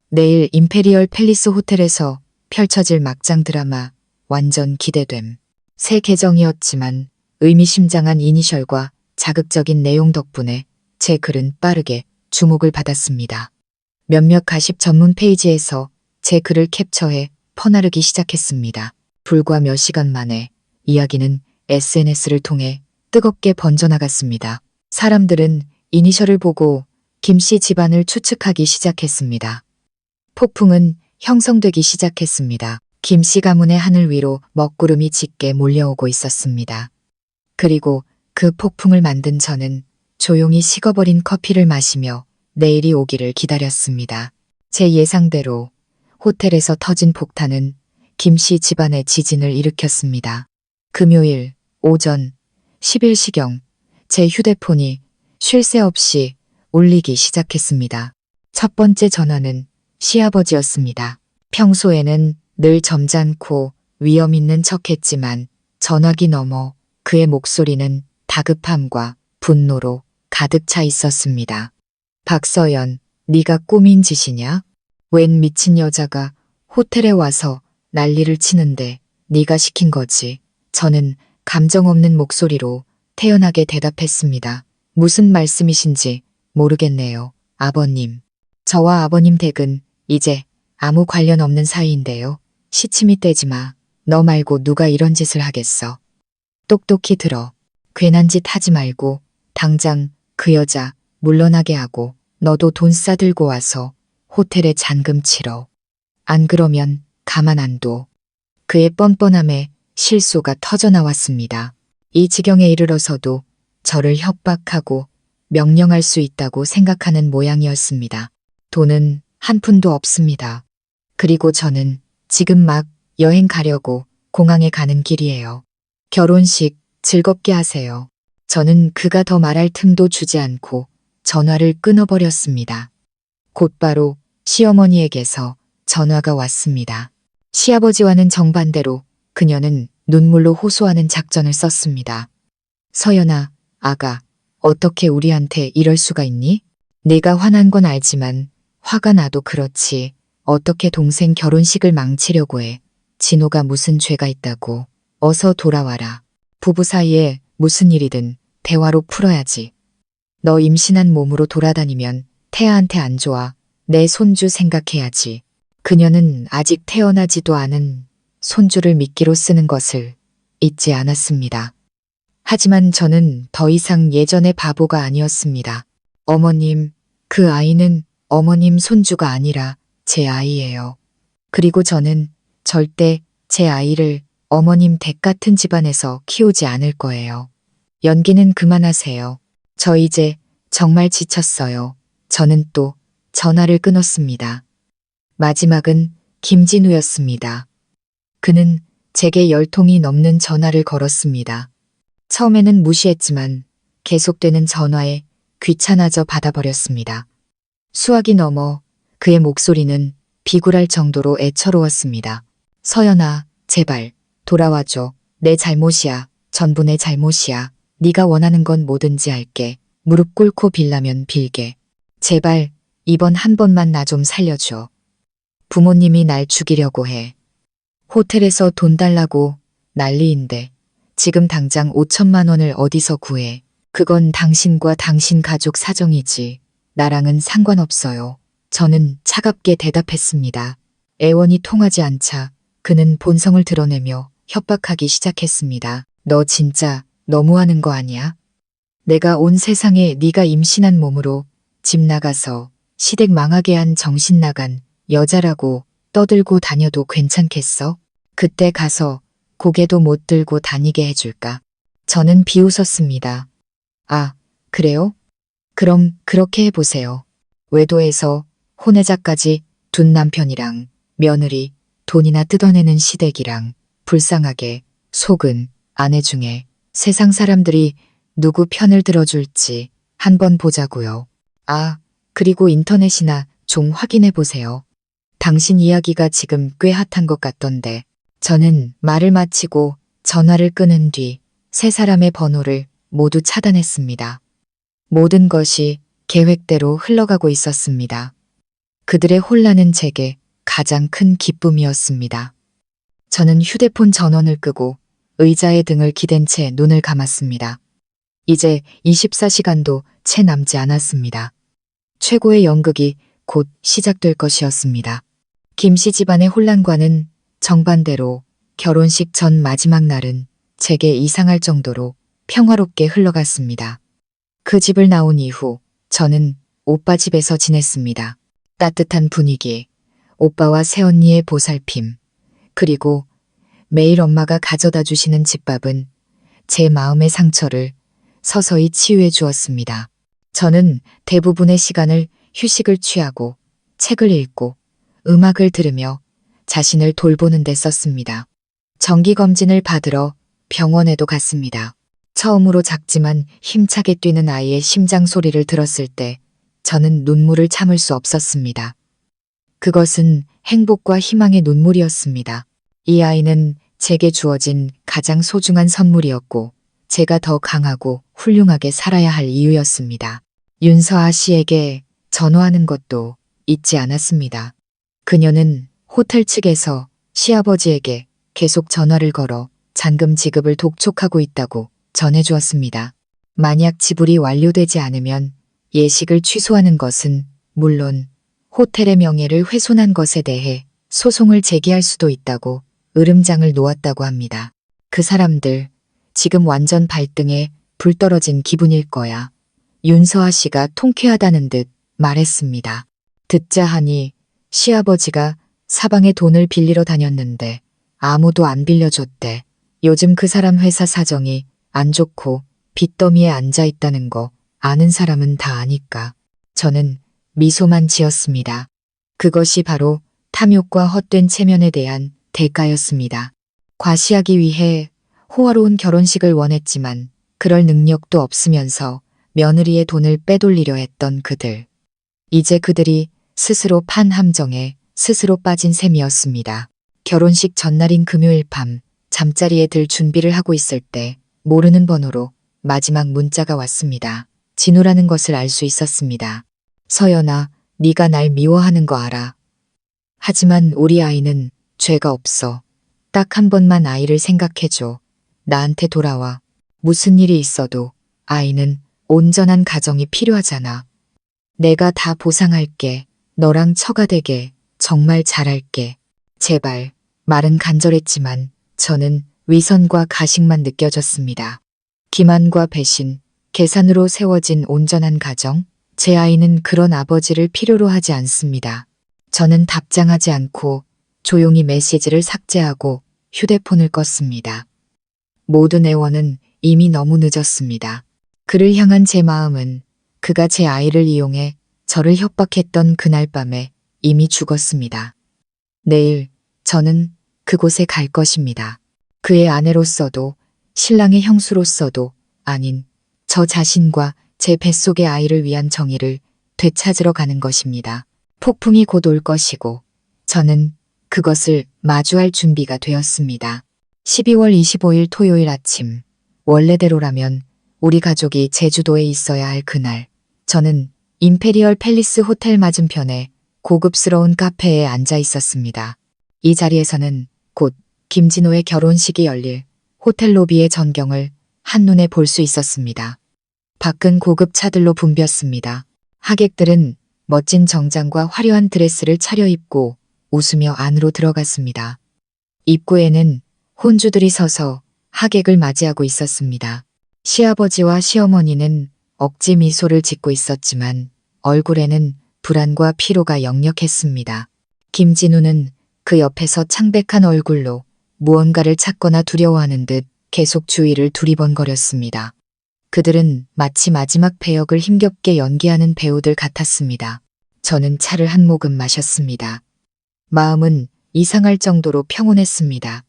내일 임페리얼 팰리스 호텔에서 펼쳐질 막장 드라마 완전 기대됨. 새 계정이었지만 의미심장한 이니셜과 자극적인 내용 덕분에 제 글은 빠르게 주목을 받았습니다. 몇몇 가십 전문 페이지에서 제 글을 캡처해 퍼나르기 시작했습니다. 불과 몇 시간 만에 이야기는 SNS를 통해 뜨겁게 번져나갔습니다. 사람들은 이니셜을 보고 김 씨 집안을 추측하기 시작했습니다. 폭풍은 형성되기 시작했습니다. 김 씨 가문의 하늘 위로 먹구름이 짙게 몰려오고 있었습니다. 그리고 그 폭풍을 만든 저는 조용히 식어버린 커피를 마시며 내일이 오기를 기다렸습니다. 제 예상대로 호텔에서 터진 폭탄은 김 씨 집안의 지진을 일으켰습니다. 금요일 오전 10일시경 제 휴대폰이 쉴 새 없이 울리기 시작했습니다. 첫 번째 전화는 시아버지였습니다. 평소에는 늘 점잖고 위험 있는 척했지만 전화기 너머 그의 목소리는 다급함과 분노로 가득 차 있었습니다. 박서연, 네가 꾸민 짓이냐? 웬 미친 여자가 호텔에 와서 난리를 치는데 네가 시킨 거지. 저는 감정 없는 목소리로 태연하게 대답했습니다. 무슨 말씀이신지 모르겠네요, 아버님. 저와 아버님 댁은 이제 아무 관련 없는 사이인데요. 시침이 떼지 마. 너 말고 누가 이런 짓을 하겠어. 똑똑히 들어. 괜한 짓 하지 말고 당장 그 여자 물러나게 하고 너도 돈 싸들고 와서 호텔에 잔금 치러. 안 그러면 가만 안 둬. 그의 뻔뻔함에 실소가 터져나왔습니다. 이 지경에 이르러서도 저를 협박하고 명령할 수 있다고 생각하는 모양이었습니다. 돈은 한 푼도 없습니다. 그리고 저는 지금 막 여행 가려고 공항에 가는 길이에요. 결혼식 즐겁게 하세요. 저는 그가 더 말할 틈도 주지 않고 전화를 끊어버렸습니다. 곧바로 시어머니에게서 전화가 왔습니다. 시아버지와는 정반대로 그녀는 눈물로 호소하는 작전을 썼습니다. 서연아, 아가, 어떻게 우리한테 이럴 수가 있니? 네가 화난 건 알지만 화가 나도 그렇지. 어떻게 동생 결혼식을 망치려고 해. 진호가 무슨 죄가 있다고. 어서 돌아와라. 부부 사이에 무슨 일이든 대화로 풀어야지. 너 임신한 몸으로 돌아다니면 태아한테 안 좋아. 내 손주 생각해야지. 그녀는 아직 태어나지도 않은 손주를 미끼로 쓰는 것을 잊지 않았습니다. 하지만 저는 더 이상 예전의 바보가 아니었습니다. 어머님, 그 아이는 어머님 손주가 아니라 제 아이예요. 그리고 저는 절대 제 아이를 어머님 댁 같은 집안에서 키우지 않을 거예요. 연기는 그만하세요. 저 이제 정말 지쳤어요. 저는 또 전화를 끊었습니다. 마지막은 김진우였습니다. 그는 제게 10통이 넘는 전화를 걸었습니다. 처음에는 무시했지만 계속되는 전화에 귀찮아져 받아버렸습니다. 수화기 넘어 그의 목소리는 비굴할 정도로 애처로웠습니다. 서연아, 제발 돌아와줘. 내 잘못이야. 전부 내 잘못이야. 네가 원하는 건 뭐든지 할게. 무릎 꿇고 빌라면 빌게. 제발 이번 한 번만 나 좀 살려줘. 부모님이 날 죽이려고 해. 호텔에서 돈 달라고 난리인데 지금 당장 5천만 원을 어디서 구해. 그건 당신과 당신 가족 사정이지. 나랑은 상관없어요. 저는 차갑게 대답했습니다. 애원이 통하지 않자 그는 본성을 드러내며 협박하기 시작했습니다. 너 진짜 너무하는 거 아니야? 내가 온 세상에 네가 임신한 몸으로 집 나가서 시댁 망하게 한 정신 나간 여자라고 떠들고 다녀도 괜찮겠어? 그때 가서 고개도 못 들고 다니게 해줄까? 저는 비웃었습니다. 아, 그래요? 그럼 그렇게 해보세요. 외도에서 혼외자까지 둔 남편이랑 며느리 돈이나 뜯어내는 시댁이랑 불쌍하게 속은 아내 중에 세상 사람들이 누구 편을 들어줄지 한번 보자고요. 아, 그리고 인터넷이나 좀 확인해 보세요. 당신 이야기가 지금 꽤 핫한 것 같던데. 저는 말을 마치고 전화를 끊은 뒤 세 사람의 번호를 모두 차단했습니다. 모든 것이 계획대로 흘러가고 있었습니다. 그들의 혼란은 제게 가장 큰 기쁨이었습니다. 저는 휴대폰 전원을 끄고 의자에 등을 기댄 채 눈을 감았습니다. 이제 24시간도 채 남지 않았습니다. 최고의 연극이 곧 시작될 것이었습니다. 김씨 집안의 혼란과는 정반대로 결혼식 전 마지막 날은 제게 이상할 정도로 평화롭게 흘러갔습니다. 그 집을 나온 이후 저는 오빠 집에서 지냈습니다. 따뜻한 분위기, 오빠와 새언니의 보살핌, 그리고 매일 엄마가 가져다 주시는 집밥은 제 마음의 상처를 서서히 치유해 주었습니다. 저는 대부분의 시간을 휴식을 취하고 책을 읽고 음악을 들으며 자신을 돌보는 데 썼습니다. 정기검진을 받으러 병원에도 갔습니다. 처음으로 작지만 힘차게 뛰는 아이의 심장 소리를 들었을 때 저는 눈물을 참을 수 없었습니다. 그것은 행복과 희망의 눈물이었습니다. 이 아이는 제게 주어진 가장 소중한 선물이었고 제가 더 강하고 훌륭하게 살아야 할 이유였습니다. 윤서아 씨에게 전화하는 것도 잊지 않았습니다. 그녀는 호텔 측에서 시아버지에게 계속 전화를 걸어 잔금 지급을 독촉하고 있다고 전해주었습니다. 만약 지불이 완료되지 않으면 예식을 취소하는 것은 물론 호텔의 명예를 훼손한 것에 대해 소송을 제기할 수도 있다고 으름장을 놓았다고 합니다. 그 사람들 지금 완전 발등에 불 떨어진 기분일 거야. 윤서아 씨가 통쾌하다는 듯 말했습니다. 듣자 하니 시아버지가 사방에 돈을 빌리러 다녔는데 아무도 안 빌려줬대. 요즘 그 사람 회사 사정이 안 좋고 빚더미에 앉아 있다는 거 아는 사람은 다 아니까. 저는 미소만 지었습니다. 그것이 바로 탐욕과 헛된 체면에 대한 대가였습니다. 과시하기 위해 호화로운 결혼식을 원했지만 그럴 능력도 없으면서 며느리의 돈을 빼돌리려 했던 그들. 이제 그들이 스스로 판 함정에 스스로 빠진 셈이었습니다. 결혼식 전날인 금요일 밤 잠자리에 들 준비를 하고 있을 때 모르는 번호로 마지막 문자가 왔습니다. 진우라는 것을 알 수 있었습니다. 서연아, 네가 날 미워하는 거 알아. 하지만 우리 아이는 죄가 없어. 딱 한 번만 아이를 생각해줘. 나한테 돌아와. 무슨 일이 있어도 아이는 온전한 가정이 필요하잖아. 내가 다 보상할게. 너랑 처가 되게 정말 잘할게. 제발. 말은 간절했지만 저는 위선과 가식만 느껴졌습니다. 기만과 배신, 계산으로 세워진 온전한 가정, 제 아이는 그런 아버지를 필요로 하지 않습니다. 저는 답장하지 않고 조용히 메시지를 삭제하고 휴대폰을 껐습니다. 모든 애원은 이미 너무 늦었습니다. 그를 향한 제 마음은 그가 제 아이를 이용해 저를 협박했던 그날 밤에 이미 죽었습니다. 내일 저는 그곳에 갈 것입니다. 그의 아내로서도 신랑의 형수로서도 아닌 저 자신과 제 뱃속의 아이를 위한 정의를 되찾으러 가는 것입니다. 폭풍이 곧 올 것이고 저는 그것을 마주할 준비가 되었습니다. 12월 25일 토요일 아침, 원래대로라면 우리 가족이 제주도에 있어야 할 그날, 저는 임페리얼 팰리스 호텔 맞은편에 고급스러운 카페에 앉아 있었습니다. 이 자리에서는 곧 김진호의 결혼식이 열릴 호텔 로비의 전경을 한눈에 볼 수 있었습니다. 밖은 고급 차들로 붐볐습니다. 하객들은 멋진 정장과 화려한 드레스를 차려입고 웃으며 안으로 들어갔습니다. 입구에는 혼주들이 서서 하객을 맞이하고 있었습니다. 시아버지와 시어머니는 억지 미소를 짓고 있었지만 얼굴에는 불안과 피로가 역력했습니다. 김진우는 그 옆에서 창백한 얼굴로 무언가를 찾거나 두려워하는 듯 계속 주위를 두리번거렸습니다. 그들은 마치 마지막 배역을 힘겹게 연기하는 배우들 같았습니다. 저는 차를 한 모금 마셨습니다. 마음은 이상할 정도로 평온했습니다.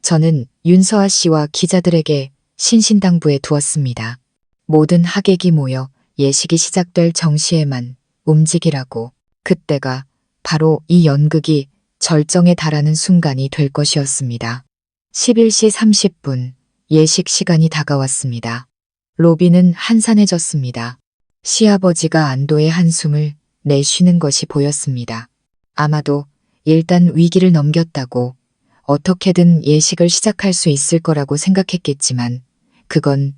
저는 윤서아 씨와 기자들에게 신신당부해 두었습니다. 모든 하객이 모여 예식이 시작될 정시에만 움직이라고. 그때가 바로 이 연극이 절정에 달하는 순간이 될 것이었습니다. 11시 30분 예식 시간이 다가왔습니다. 로비는 한산해졌습니다. 시아버지가 안도의 한숨을 내쉬는 것이 보였습니다. 아마도 일단 위기를 넘겼다고 어떻게든 예식을 시작할 수 있을 거라고 생각했겠지만 그건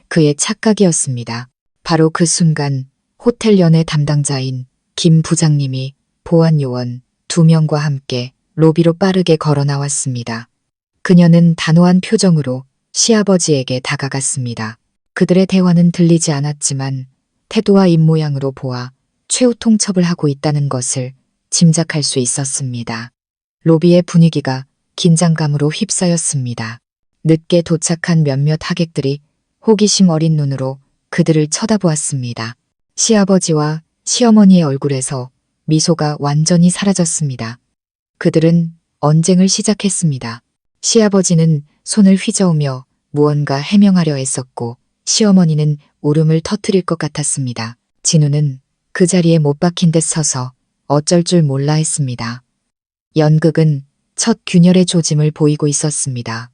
그의 착각이었습니다. 바로 그 순간 호텔 연애 담당자인 김 부장님이 보안 요원 2명과 함께 로비로 빠르게 걸어 나왔습니다. 그녀는 단호한 표정으로 시아버지에게 다가갔습니다. 그들의 대화는 들리지 않았지만 태도와 입모양으로 보아 최후 통첩을 하고 있다는 것을 짐작할 수 있었습니다. 로비의 분위기가 긴장감으로 휩싸였습니다. 늦게 도착한 몇몇 하객들이 호기심 어린 눈으로 그들을 쳐다보았습니다. 시아버지와 시어머니의 얼굴에서 미소가 완전히 사라졌습니다. 그들은 언쟁을 시작했습니다. 시아버지는 손을 휘저으며 무언가 해명하려 했었고 시어머니는 울음을 터뜨릴 것 같았습니다. 진우는 그 자리에 못 박힌 듯 서서 어쩔 줄 몰라 했습니다. 연극은 첫 균열의 조짐을 보이고 있었습니다.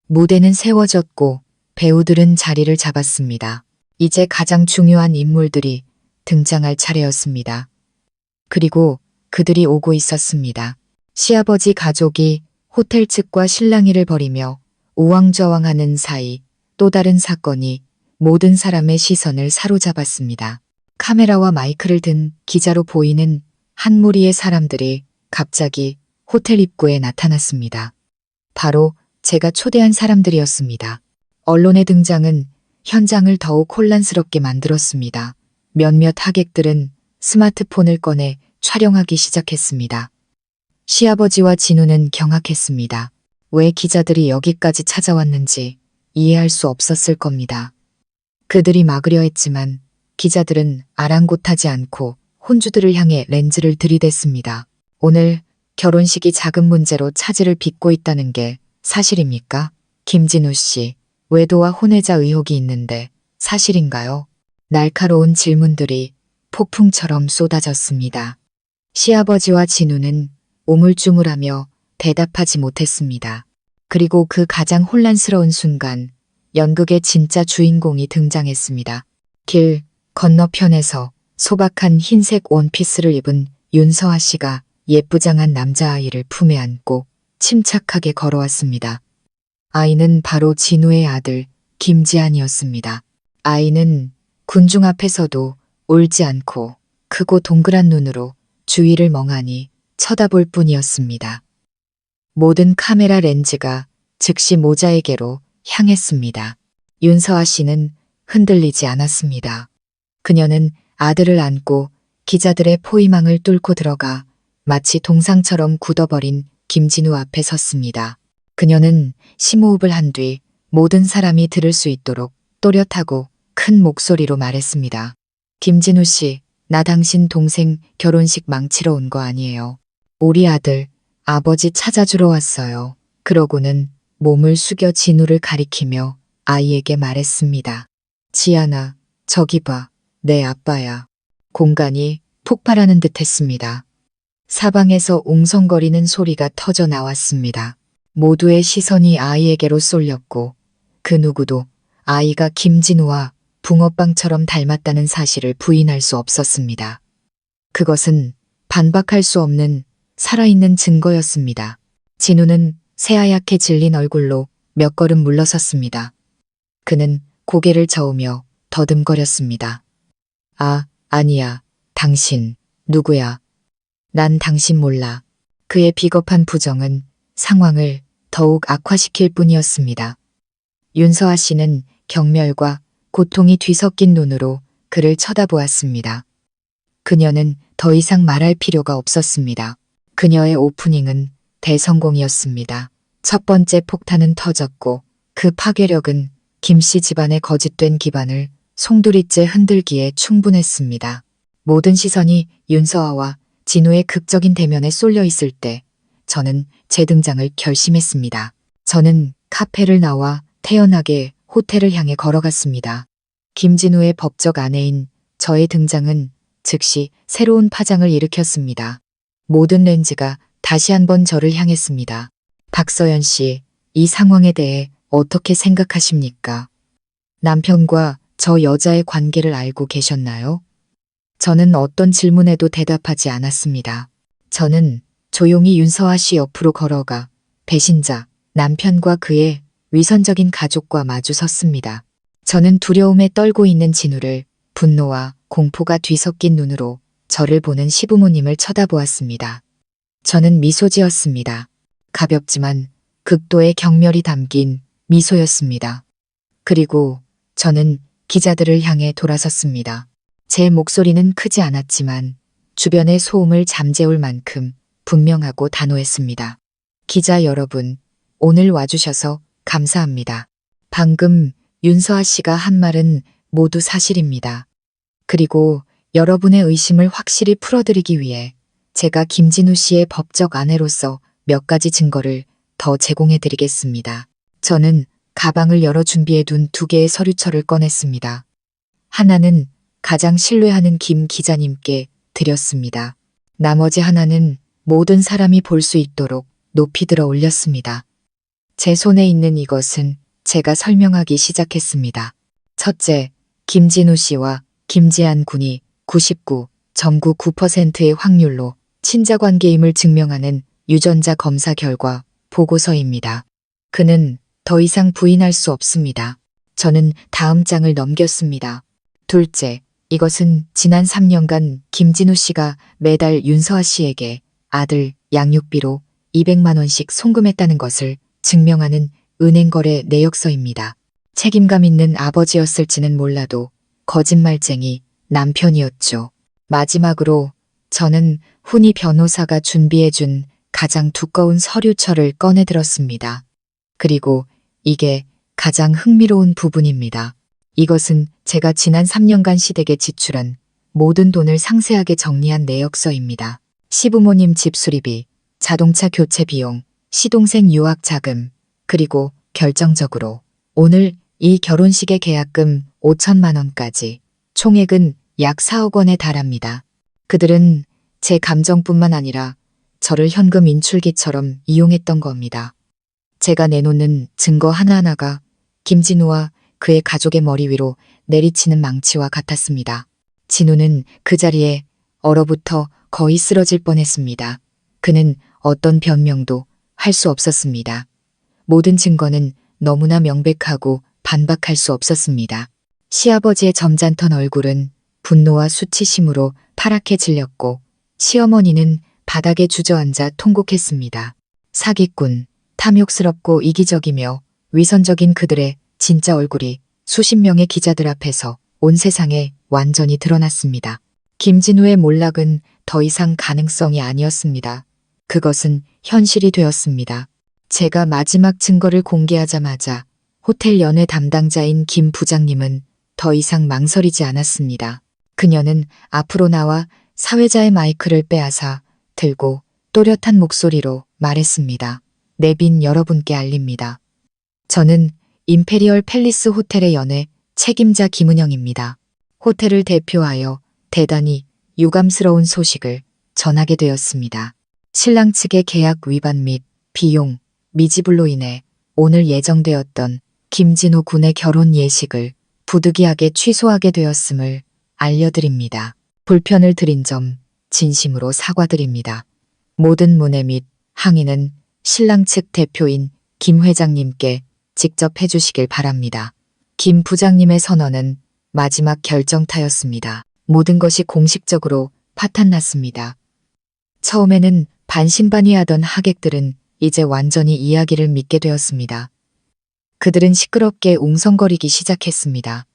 무대는 세워졌고 배우들은 자리를 잡았습니다. 이제 가장 중요한 인물들이 등장할 차례였습니다. 그리고 그들이 오고 있었습니다. 시아버지 가족이 호텔 측과 실랑이를 벌이며 우왕좌왕하는 사이 또 다른 사건이 모든 사람의 시선을 사로잡았습니다. 카메라와 마이크를 든 기자로 보이는 한 무리의 사람들이 갑자기 호텔 입구에 나타났습니다. 바로 제가 초대한 사람들이었습니다. 언론의 등장은 현장을 더욱 혼란스럽게 만들었습니다. 몇몇 하객들은 스마트폰을 꺼내 촬영하기 시작했습니다. 시아버지와 진우는 경악했습니다. 왜 기자들이 여기까지 찾아왔는지 이해할 수 없었을 겁니다. 그들이 막으려 했지만 기자들은 아랑곳하지 않고 혼주들을 향해 렌즈를 들이댔습니다. 오늘 결혼식이 작은 문제로 차질을 빚고 있다는 게 사실입니까? 김진우 씨, 외도와 혼외자 의혹이 있는데 사실인가요? 날카로운 질문들이 폭풍처럼 쏟아졌습니다. 시아버지와 진우는 우물쭈물하며 대답하지 못했습니다. 그리고 그 가장 혼란스러운 순간 연극의 진짜 주인공이 등장했습니다. 길 건너편에서 소박한 흰색 원피스를 입은 윤서아 씨가 예쁘장한 남자아이를 품에 안고 침착하게 걸어왔습니다. 아이는 바로 진우의 아들 김지한이었습니다. 아이는 군중 앞에서도 울지 않고 크고 동그란 눈으로 주위를 멍하니 쳐다볼 뿐이었습니다. 모든 카메라 렌즈가 즉시 모자에게로 향했습니다. 윤서아 씨는 흔들리지 않았습니다. 그녀는 아들을 안고 기자들의 포위망을 뚫고 들어가 마치 동상처럼 굳어버린 김진우 앞에 섰습니다. 그녀는 심호흡을 한 뒤 모든 사람이 들을 수 있도록 또렷하고 큰 목소리로 말했습니다. 김진우 씨, 나 당신 동생 결혼식 망치러 온 거 아니에요. 우리 아들, 아버지 찾아주러 왔어요. 그러고는 몸을 숙여 진우를 가리키며 아이에게 말했습니다. 지안아, 저기 봐. 내 아빠야. 공간이 폭발하는 듯 했습니다. 사방에서 웅성거리는 소리가 터져 나왔습니다. 모두의 시선이 아이에게로 쏠렸고 그 누구도 아이가 김진우와 붕어빵처럼 닮았다는 사실을 부인할 수 없었습니다. 그것은 반박할 수 없는 살아있는 증거였습니다. 진우는 새하얗게 질린 얼굴로 몇 걸음 물러섰습니다. 그는 고개를 저으며 더듬거렸습니다. 아, 아니야. 당신, 누구야? 난 당신 몰라. 그의 비겁한 부정은 상황을 더욱 악화시킬 뿐이었습니다. 윤서아 씨는 경멸과 고통이 뒤섞인 눈으로 그를 쳐다보았습니다. 그녀는 더 이상 말할 필요가 없었습니다. 그녀의 오프닝은 대성공이었습니다. 첫 번째 폭탄은 터졌고 그 파괴력은 김씨 집안의 거짓된 기반을 송두리째 흔들기에 충분했습니다. 모든 시선이 윤서아와 진우의 극적인 대면에 쏠려 있을 때 저는 제 등장을 결심했습니다. 저는 카페를 나와 태연하게 호텔을 향해 걸어갔습니다. 김진우의 법적 아내인 저의 등장은 즉시 새로운 파장을 일으켰습니다. 모든 렌즈가 다시 한번 저를 향했습니다. 박서연 씨, 이 상황에 대해 어떻게 생각하십니까? 남편과 저 여자의 관계를 알고 계셨나요? 저는 어떤 질문에도 대답하지 않았습니다. 저는 조용히 윤서아 씨 옆으로 걸어가 배신자, 남편과 그의 위선적인 가족과 마주 섰습니다. 저는 두려움에 떨고 있는 진우를 분노와 공포가 뒤섞인 눈으로 저를 보는 시부모님을 쳐다보았습니다. 저는 미소 지었습니다. 가볍지만 극도의 경멸이 담긴 미소였습니다. 그리고 저는 기자들을 향해 돌아섰습니다. 제 목소리는 크지 않았지만 주변의 소음을 잠재울 만큼 분명하고 단호했습니다. 기자 여러분, 오늘 와주셔서 감사합니다. 방금 윤서아 씨가 한 말은 모두 사실입니다. 그리고 여러분의 의심을 확실히 풀어드리기 위해 제가 김진우 씨의 법적 아내로서 몇 가지 증거를 더 제공해 드리겠습니다. 저는 가방을 열어 준비해 둔 2개의 서류철을 꺼냈습니다. 하나는 가장 신뢰하는 김 기자님께 드렸습니다. 나머지 하나는 모든 사람이 볼 수 있도록 높이 들어 올렸습니다. 제 손에 있는 이것은 제가 설명하기 시작했습니다. 첫째, 김진우 씨와 김지한 군이 99.99%의 확률로 친자관계임을 증명하는 유전자 검사 결과 보고서입니다. 그는 더 이상 부인할 수 없습니다. 저는 다음 장을 넘겼습니다. 둘째, 이것은 지난 3년간 김진우 씨가 매달 윤서아 씨에게 아들 양육비로 200만 원씩 송금했다는 것을 증명하는 은행거래 내역서입니다. 책임감 있는 아버지였을지는 몰라도 거짓말쟁이 남편이었죠. 마지막으로 저는 훈이 변호사가 준비해준 가장 두꺼운 서류철을 꺼내들었습니다. 그리고 이게 가장 흥미로운 부분입니다. 이것은 제가 지난 3년간 시댁에 지출한 모든 돈을 상세하게 정리한 내역서입니다. 시부모님 집 수리비, 자동차 교체 비용, 시동생 유학 자금, 그리고 결정적으로 오늘 이 결혼식의 계약금 5천만 원까지 총액은 약 4억 원에 달합니다. 그들은 제 감정뿐만 아니라 저를 현금 인출기처럼 이용했던 겁니다. 제가 내놓는 증거 하나하나가 김진우와 그의 가족의 머리 위로 내리치는 망치와 같았습니다. 진우는 그 자리에 얼어붙어 거의 쓰러질 뻔했습니다. 그는 어떤 변명도 할 수 없었습니다. 모든 증거는 너무나 명백하고 반박할 수 없었습니다. 시아버지의 점잖던 얼굴은 분노와 수치심으로 파랗게 질렸고 시어머니는 바닥에 주저앉아 통곡했습니다. 사기꾼, 탐욕스럽고 이기적이며 위선적인 그들의 진짜 얼굴이 수십 명의 기자들 앞에서 온 세상에 완전히 드러났습니다. 김진우의 몰락은 더 이상 가능성이 아니었습니다. 그것은 현실이 되었습니다. 제가 마지막 증거를 공개하자마자 호텔 연애 담당자인 김 부장님은 더 이상 망설이지 않았습니다. 그녀는 앞으로 나와 사회자의 마이크를 빼앗아 들고 또렷한 목소리로 말했습니다. 내빈 여러분께 알립니다. 저는 임페리얼 팰리스 호텔의 연애 책임자 김은영입니다. 호텔을 대표하여 대단히 유감스러운 소식을 전하게 되었습니다. 신랑 측의 계약 위반 및 비용, 미지불로 인해 오늘 예정되었던 김진우 군의 결혼 예식을 부득이하게 취소하게 되었음을 알려드립니다. 불편을 드린 점 진심으로 사과드립니다. 모든 문의 및 항의는 신랑 측 대표인 김 회장님께 직접 해주시길 바랍니다. 김 부장님의 선언은 마지막 결정타였습니다. 모든 것이 공식적으로 파탄났습니다. 처음에는 반신반의하던 하객들은 이제 완전히 이야기를 믿게 되었습니다. 그들은 시끄럽게 웅성거리기 시작했습니다.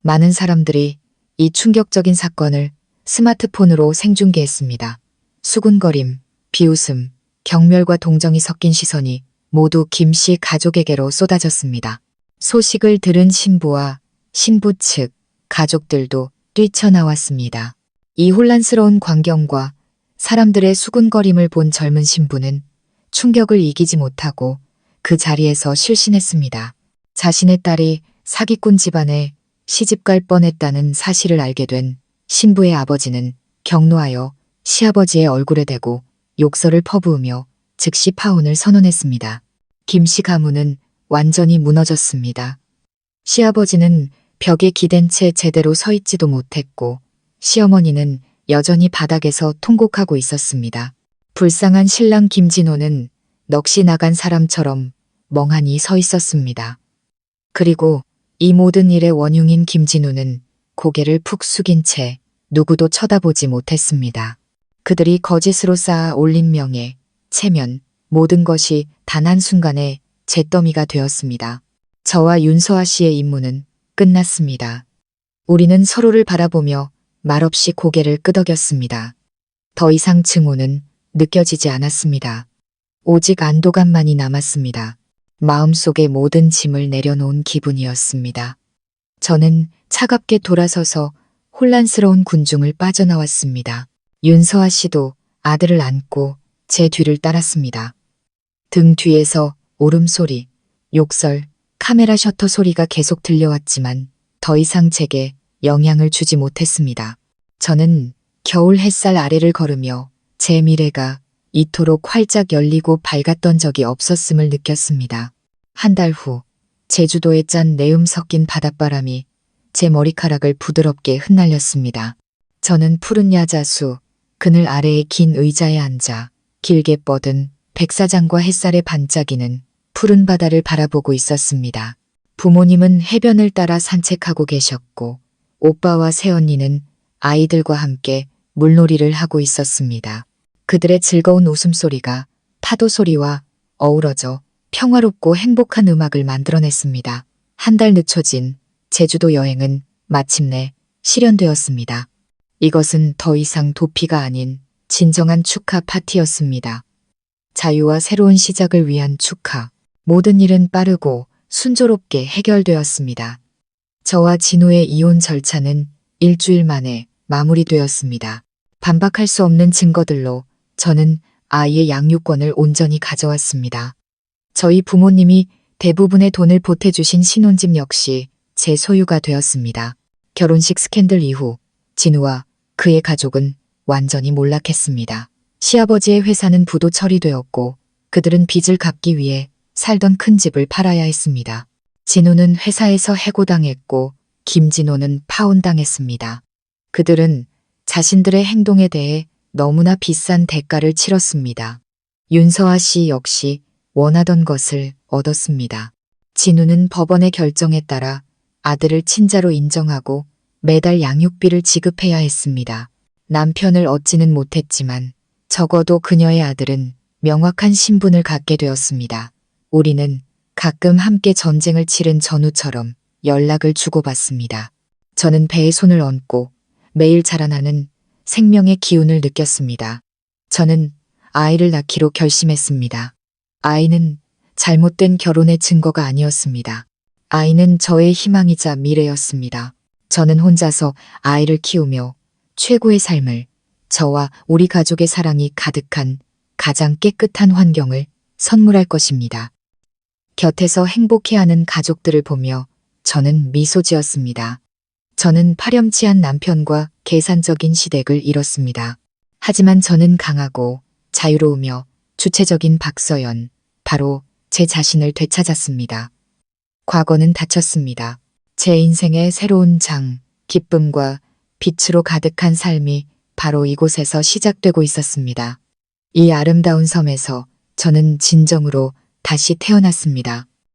많은 사람들이 이 충격적인 사건을 스마트폰으로 생중계했습니다. 수군거림, 비웃음, 경멸과 동정이 섞인 시선이 모두 김 씨 가족에게로 쏟아졌습니다. 소식을 들은 신부와 신부 측 가족들도 뛰쳐나왔습니다. 이 혼란스러운 광경과 사람들의 수군거림을 본 젊은 신부는 충격을 이기지 못하고 그 자리에서 실신했습니다. 자신의 딸이 사기꾼 집안에 시집갈 뻔했다는 사실을 알게 된 신부의 아버지는 격노하여 시아버지의 얼굴에 대고 욕설을 퍼부으며 즉시 파혼을 선언했습니다. 김씨 가문은 완전히 무너졌습니다. 시아버지는 벽에 기댄 채 제대로 서 있지도 못했고 시어머니는 여전히 바닥에서 통곡하고 있었습니다. 불쌍한 신랑 김진호는 넋이 나간 사람처럼 멍하니 서 있었습니다. 그리고 이 모든 일의 원흉인 김진우는 고개를 푹 숙인 채 누구도 쳐다보지 못했습니다. 그들이 거짓으로 쌓아 올린 명예, 체면, 모든 것이 단 한순간에 잿더미가 되었습니다. 저와 윤서아 씨의 임무는 끝났습니다. 우리는 서로를 바라보며 말없이 고개를 끄덕였습니다. 더 이상 증오는 느껴지지 않았습니다. 오직 안도감만이 남았습니다. 마음속의 모든 짐을 내려놓은 기분이었습니다. 저는 차갑게 돌아서서 혼란스러운 군중을 빠져나왔습니다. 윤서아 씨도 아들을 안고 제 뒤를 따랐습니다. 등 뒤에서 울음소리, 욕설, 카메라 셔터 소리가 계속 들려왔지만 더 이상 제게 영향을 주지 못했습니다. 저는 겨울 햇살 아래를 걸으며 제 미래가 이토록 활짝 열리고 밝았던 적이 없었음을 느꼈습니다. 한 달 후 제주도의 짠 내음 섞인 바닷바람이 제 머리카락을 부드럽게 흩날렸습니다. 저는 푸른 야자수, 그늘 아래의 긴 의자에 앉아 길게 뻗은 백사장과 햇살에 반짝이는 푸른 바다를 바라보고 있었습니다. 부모님은 해변을 따라 산책하고 계셨고 오빠와 새언니는 아이들과 함께 물놀이를 하고 있었습니다. 그들의 즐거운 웃음소리가 파도 소리와 어우러져 평화롭고 행복한 음악을 만들어냈습니다. 한 달 늦춰진 제주도 여행은 마침내 실현되었습니다. 이것은 더 이상 도피가 아닌 진정한 축하 파티였습니다. 자유와 새로운 시작을 위한 축하. 모든 일은 빠르고 순조롭게 해결되었습니다. 저와 진호의 이혼 절차는 일주일 만에 마무리되었습니다. 반박할 수 없는 증거들로 저는 아이의 양육권을 온전히 가져왔습니다. 저희 부모님이 대부분의 돈을 보태주신 신혼집 역시 제 소유가 되었습니다. 결혼식 스캔들 이후 진우와 그의 가족은 완전히 몰락했습니다. 시아버지의 회사는 부도 처리되었고 그들은 빚을 갚기 위해 살던 큰 집을 팔아야 했습니다. 진우는 회사에서 해고당했고 김진호는 파혼당했습니다. 그들은 자신들의 행동에 대해 너무나 비싼 대가를 치렀습니다. 윤서아 씨 역시 원하던 것을 얻었습니다. 진우는 법원의 결정에 따라 아들을 친자로 인정하고 매달 양육비를 지급해야 했습니다. 남편을 얻지는 못했지만 적어도 그녀의 아들은 명확한 신분을 갖게 되었습니다. 우리는 가끔 함께 전쟁을 치른 전우처럼 연락을 주고받습니다. 저는 배에 손을 얹고 매일 자라나는 생명의 기운을 느꼈습니다. 저는 아이를 낳기로 결심했습니다. 아이는 잘못된 결혼의 증거가 아니었습니다. 아이는 저의 희망이자 미래였습니다. 저는 혼자서 아이를 키우며 최고의 삶을, 저와 우리 가족의 사랑이 가득한 가장 깨끗한 환경을 선물할 것입니다. 곁에서 행복해하는 가족들을 보며 저는 미소 지었습니다. 저는 파렴치한 남편과 계산적인 시댁을 이뤘습니다. 하지만 저는 강하고 자유로우며 주체적인 박서연, 바로 제 자신을 되찾았습니다. 과거는 닫혔습니다. 제 인생의 새로운 장, 기쁨과 빛으로 가득한 삶이 바로 이곳에서 시작되고 있었습니다. 이 아름다운 섬에서 저는 진정으로 다시 태어났습니다.